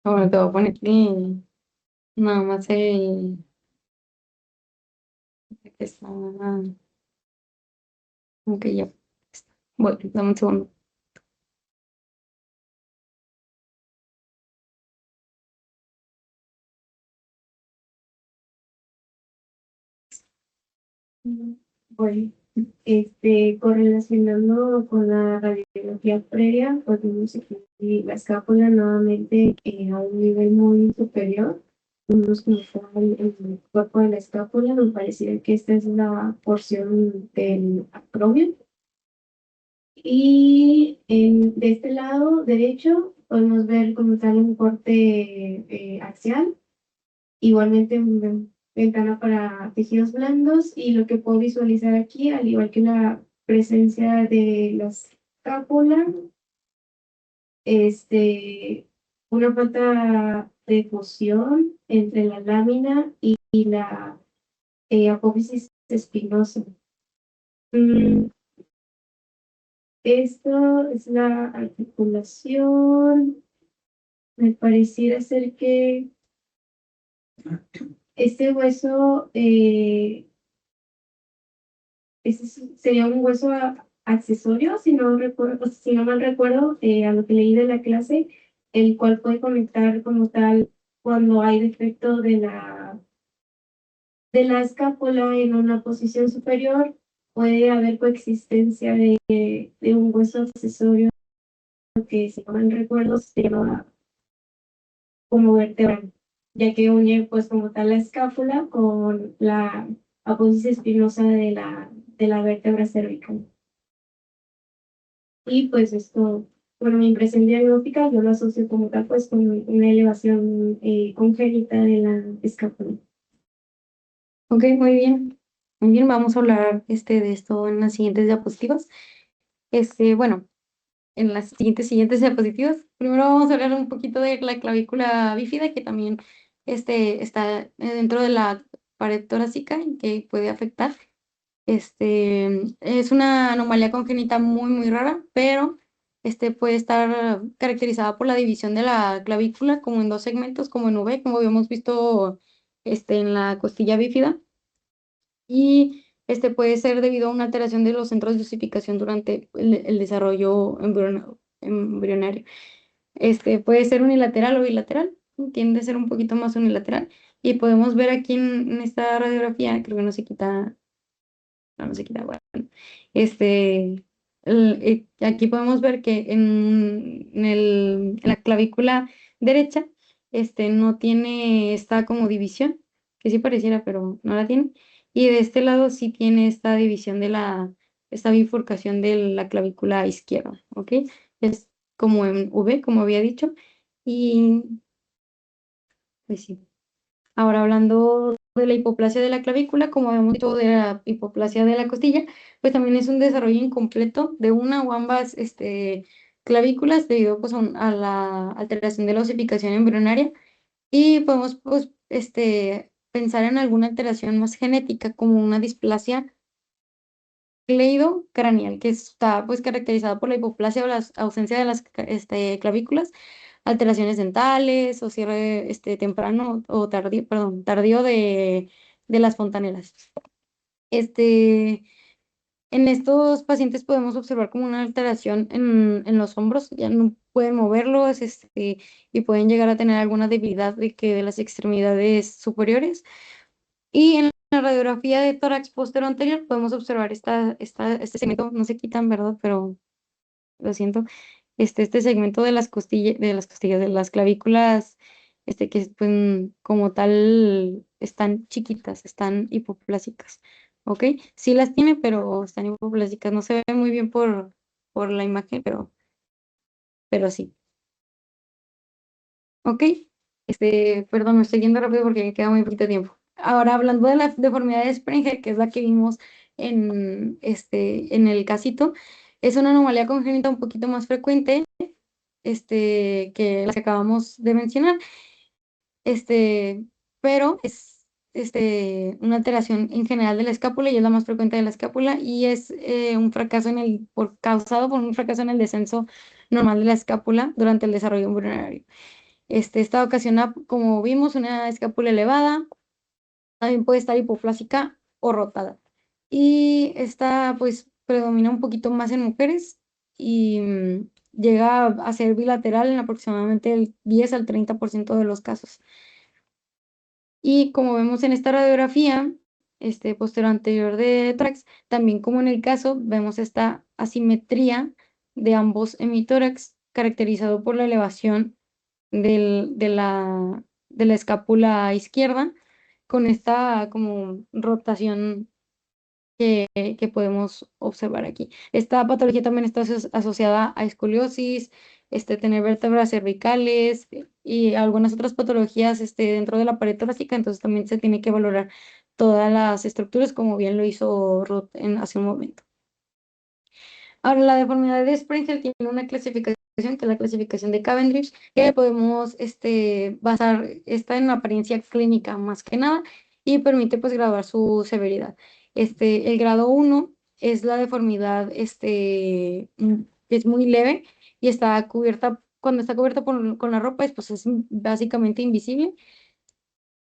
Bueno, te voy a poner aquí nada más que está. Ok, ya. Bueno, dame un segundo. Bueno, correlacionando con la radiografía previa, pues vemos aquí la escápula nuevamente a un nivel muy superior. vemos como tal el cuerpo de la escápula, me pareciera que esta es la porción del acromion. Y de este lado derecho podemos ver como tal un corte axial, igualmente ventana para tejidos blandos, y lo que puedo visualizar aquí, al igual que la presencia de la escápula, una falta de fusión entre la lámina y la apófisis espinosa. Mm, Esto es la articulación. Me pareciera ser que este hueso, sería un hueso accesorio, si no recuerdo, si no mal recuerdo, a lo que leí de la clase, el cual puede conectar como tal cuando hay defecto de la escápula en una posición superior, puede haber coexistencia de un hueso accesorio que, si no mal recuerdo, se llama como vertebral, ya que une pues como tal la escápula con la apófisis espinosa de la vértebra cervical. Y pues esto, bueno, mi impresión diagnóstica yo lo asocio como tal pues con una elevación congénita de la escápula. Ok, muy bien. Muy bien, vamos a hablar de esto en las siguientes diapositivas. Bueno, en las siguientes diapositivas. Primero vamos a hablar un poquito de la clavícula bífida, que también está dentro de la pared torácica y que puede afectar. Es una anomalía congénita muy, muy rara, pero puede estar caracterizada por la división de la clavícula como en dos segmentos, como en V, como habíamos visto en la costilla bífida. Y puede ser debido a una alteración de los centros de osificación durante el desarrollo embrionario. Puede ser unilateral o bilateral, tiende a ser un poquito más unilateral. Y podemos ver aquí en esta radiografía, creo que no se quita, no se quita, bueno. Aquí podemos ver que en la clavícula derecha, no tiene esta como división, que sí pareciera, pero no la tiene. Y de este lado sí tiene esta división esta bifurcación de la clavícula izquierda, ¿ok? Es como en V, como había dicho. Y pues sí. Ahora hablando de la hipoplasia de la clavícula, como hemos dicho de la hipoplasia de la costilla, pues también es un desarrollo incompleto de una o ambas clavículas debido pues, a la alteración de la osificación embrionaria, y podemos pues, pensar en alguna alteración más genética como una displasia cleido-craneal, que está pues caracterizada por la hipoplasia o la ausencia de las clavículas, alteraciones dentales o cierre temprano o tardío, perdón, tardío de las fontanelas. En estos pacientes podemos observar como una alteración en los hombros, ya no pueden moverlos, y pueden llegar a tener alguna debilidad de las extremidades superiores. Y en la radiografía de tórax posterior anterior podemos observar este segmento, no se quitan, ¿verdad? Pero lo siento, este segmento de las costillas, de las clavículas, que pues, como tal están chiquitas, están hipoplásicas, ¿ok? Sí las tiene, pero están hipoplásicas, no se ve muy bien por la imagen, pero sí, ¿ok? Perdón, me estoy yendo rápido porque me queda muy poquito tiempo. Ahora, hablando de la deformidad de Sprenger, que es la que vimos en el casito, es una anomalía congénita un poquito más frecuente que las que acabamos de mencionar, pero es una alteración en general de la escápula y es la más frecuente de la escápula, y es un fracaso causado por un fracaso en el descenso normal de la escápula durante el desarrollo embrionario. Esta ocasiona, como vimos, una escápula elevada, también puede estar hipoplásica o rotada. Y esta pues predomina un poquito más en mujeres y llega a ser bilateral en aproximadamente el 10 al 30% de los casos. Y como vemos en esta radiografía, posterior anterior de tórax, también como en el caso, vemos esta asimetría de ambos hemitórax, caracterizado por la elevación del de la escápula izquierda, con esta como rotación que podemos observar aquí. Esta patología también está asociada a escoliosis, tener vértebras cervicales y algunas otras patologías dentro de la pared torácica, entonces también se tiene que valorar todas las estructuras, como bien lo hizo Ruth hace un momento. Ahora, la deformidad de Springer tiene una clasificación, que es la clasificación de Cavendish, que podemos basar, está en la apariencia clínica más que nada, y permite pues graduar su severidad. El grado 1 es la deformidad que es muy leve y está cubierta, cuando está cubierta con la ropa, pues es básicamente invisible.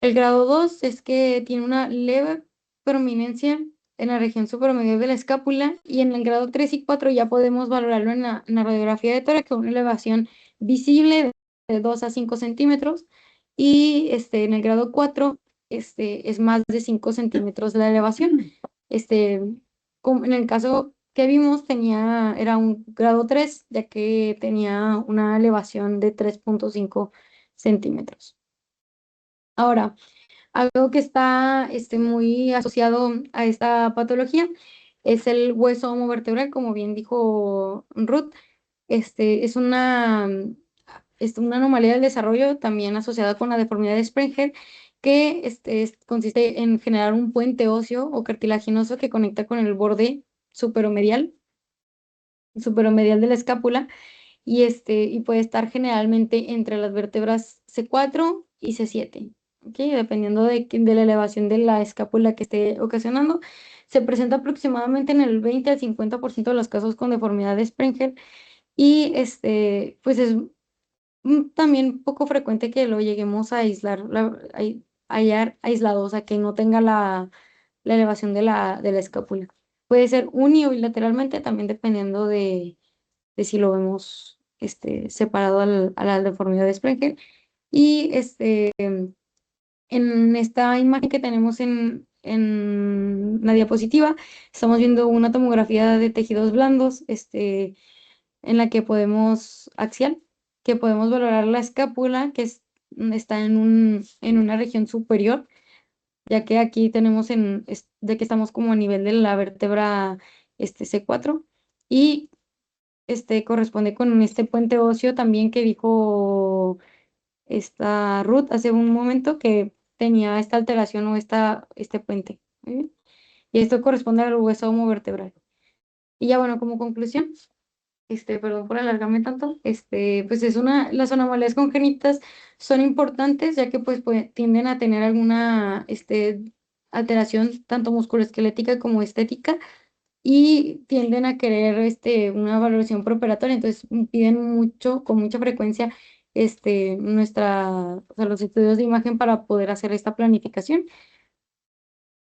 El grado 2 es que tiene una leve prominencia en la región supermedular de la escápula, y en el grado 3 y 4 ya podemos valorarlo en la radiografía de tórax con una elevación visible de 2 a 5 centímetros, y en el grado 4 es más de 5 centímetros la elevación. En el caso que vimos era un grado 3, ya que tenía una elevación de 3.5 centímetros. Ahora, algo que está muy asociado a esta patología es el hueso homovertebral, como bien dijo Ruth. Es una anomalía del desarrollo también asociada con la deformidad de Sprenger, que consiste en generar un puente óseo o cartilaginoso que conecta con el borde superomedial de la escápula, y puede estar generalmente entre las vértebras C4 y C7, ¿ok? Dependiendo de la elevación de la escápula que esté ocasionando. Se presenta aproximadamente en el 20 al 50% de los casos con deformidad de Sprenger, y pues es también poco frecuente que lo lleguemos a aislar, hallar aislado, o sea, que no tenga la elevación de la escápula. Puede ser uni o bilateralmente, también dependiendo de si lo vemos separado a la deformidad de Sprenger. Y en esta imagen que tenemos en la diapositiva, estamos viendo una tomografía de tejidos blandos, en la que podemos, axial, que podemos valorar la escápula, que está en una región superior, ya que aquí tenemos de que estamos como a nivel de la vértebra C4, y corresponde con este puente óseo también que dijo esta Ruth hace un momento, que tenía esta alteración o este puente. Muy bien. Y esto corresponde al hueso homovertebral. Y ya bueno, como conclusión, perdón por alargarme tanto, pues las anomalías congénitas son importantes, ya que pues tienden a tener alguna alteración tanto musculoesquelética como estética, y tienden a querer una valoración preoperatoria, entonces piden mucho, con mucha frecuencia, o sea, los estudios de imagen para poder hacer esta planificación.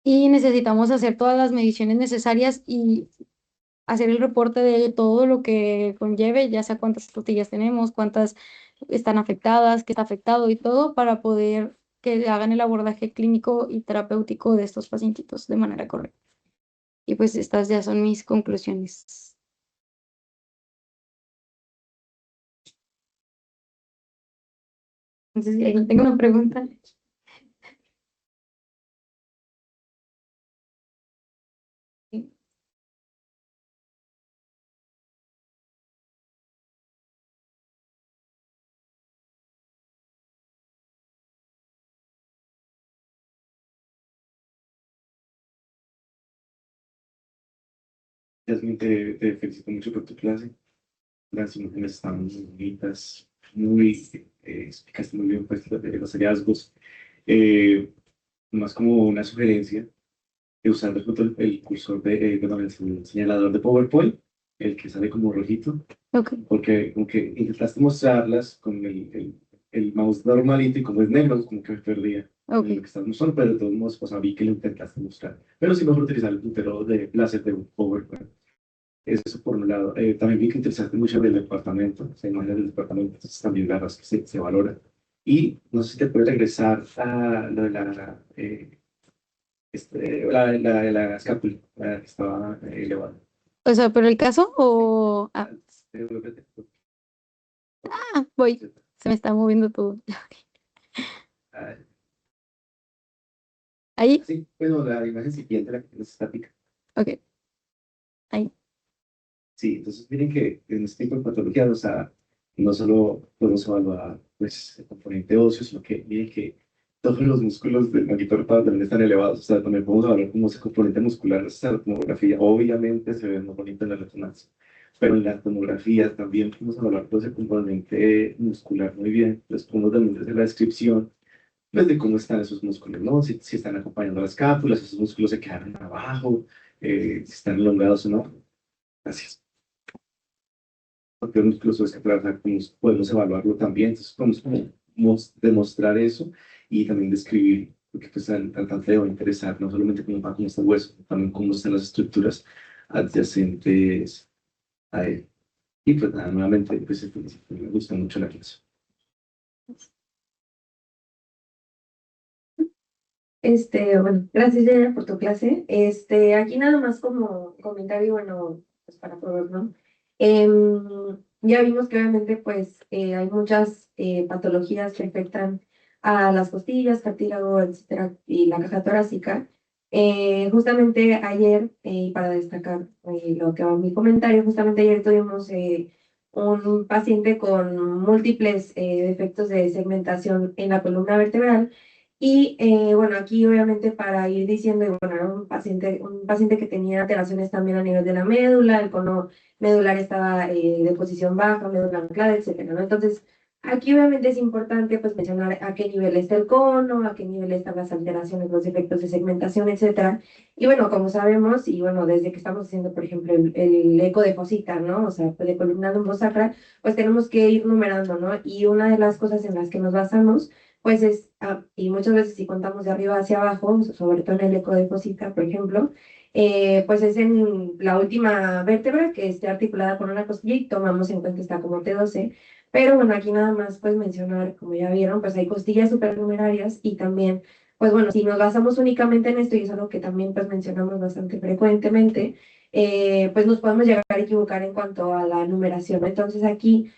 Y necesitamos hacer todas las mediciones necesarias y hacer el reporte de todo lo que conlleve, ya sea cuántas costillas tenemos, cuántas están afectadas, qué está afectado y todo, para poder que hagan el abordaje clínico y terapéutico de estos pacientitos de manera correcta. Y pues estas ya son mis conclusiones. Entonces, si alguien tengo una pregunta. Sí. Yasmin, te felicito mucho por tu clase. Las imágenes están muy bonitas, muy, explicaste muy bien pues, los hallazgos. Eh, Más como una sugerencia de usar de pronto el cursor bueno, el señalador de PowerPoint, el que sale como rojito, Ok, porque como que intentaste mostrarlas con el mouse normalito y como es negro, como que me perdía ok. en lo que estás mostrando, pero de todos modos, pues vi que lo intentaste mostrar. Pero sí mejor utilizar el puntero de láser de PowerPoint. Eso por un lado. También vi que interesaste mucho del departamento, o sea, imágenes del departamento, entonces también verás que se valora. Y no sé si te puedes regresar a lo de la escápula, la que estaba elevada. O sea, pero el caso o... voy. Se me está moviendo todo. Ah, Ahí, sí, bueno, la imagen siguiente, la que es estática. ok, ahí. Sí, entonces miren que en este tipo de patologías, o sea, no solo podemos evaluar pues, el componente óseo, sino que miren que todos los músculos del manguito rotador también están elevados, o sea, también podemos evaluar como ese componente muscular, esa tomografía, obviamente se ve muy bonito en la resonancia, pero en la tomografía también podemos evaluar todo ese componente muscular muy bien, entonces podemos también hacer la descripción pues, de cómo están esos músculos, ¿no? Si están acompañando las cápulas, si esos músculos se quedaron abajo, si están elongados o no. Gracias. Porque incluso es que trabajar podemos evaluarlo también, entonces podemos como demostrar eso y también describir, porque pues al tratante le va a interesar no solamente cómo está el hueso, también cómo están las estructuras adyacentes a él. Y pues nada, nuevamente, pues me gusta mucho la clase. Bueno, gracias Yaya por tu clase. Aquí nada más como comentario, bueno, pues para probar, ¿no? Ya vimos que obviamente pues hay muchas patologías que afectan a las costillas, cartílago, etcétera, y la caja torácica. Justamente ayer, y para destacar lo que va mi comentario, justamente ayer tuvimos un paciente con múltiples defectos de segmentación en la columna vertebral y bueno, aquí obviamente para ir diciendo, y bueno, era un paciente que tenía alteraciones también a nivel de la médula, el cono medular estaba de posición baja, médula anclada, etcétera, ¿no? Entonces, aquí obviamente es importante pues mencionar a qué nivel está el cono, a qué nivel están las alteraciones, los efectos de segmentación, etcétera. Y bueno, como sabemos, y bueno, desde que estamos haciendo, por ejemplo, el eco de fosita, ¿no? O sea, de columna lumbosacra, pues tenemos que ir numerando, ¿no? Y una de las cosas en las que nos basamos pues y muchas veces si contamos de arriba hacia abajo, sobre todo en el eco de Fosita, por ejemplo, pues es en la última vértebra que esté articulada con una costilla y tomamos en cuenta está como T12. Pero bueno, aquí nada más pues mencionar, como ya vieron, pues hay costillas supernumerarias y también, pues bueno, si nos basamos únicamente en esto, y es algo que también pues mencionamos bastante frecuentemente, pues nos podemos llegar a equivocar en cuanto a la numeración. Entonces aquí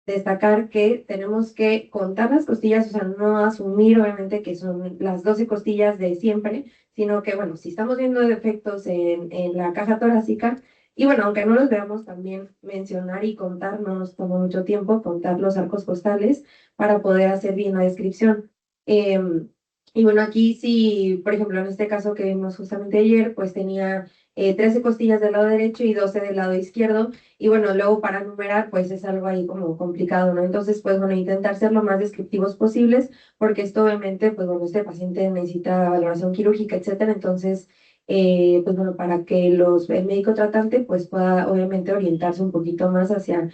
destacar que tenemos que contar las costillas, o sea, no asumir obviamente que son las 12 costillas de siempre, sino que, bueno, si estamos viendo defectos en la caja torácica, y bueno, aunque no los veamos, también mencionar y contar, no nos toma mucho tiempo contar los arcos costales para poder hacer bien la descripción. Y bueno, aquí sí, por ejemplo, en este caso que vimos justamente ayer, pues tenía 13 costillas del lado derecho y 12 del lado izquierdo, y bueno, luego para numerar, pues es algo ahí como complicado, ¿no? Entonces, pues bueno, intentar ser lo más descriptivos posibles, porque esto obviamente, pues bueno, este paciente necesita valoración quirúrgica, etcétera. Entonces, pues bueno, para que el médico tratante, pues pueda obviamente orientarse un poquito más hacia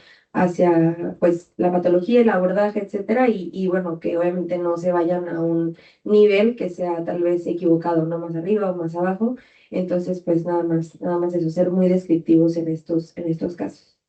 pues la patología, el abordaje, etcétera, y bueno, que obviamente no se vayan a un nivel que sea tal vez equivocado, no más arriba o más abajo. Entonces, pues nada más eso, ser muy descriptivos en estos casos.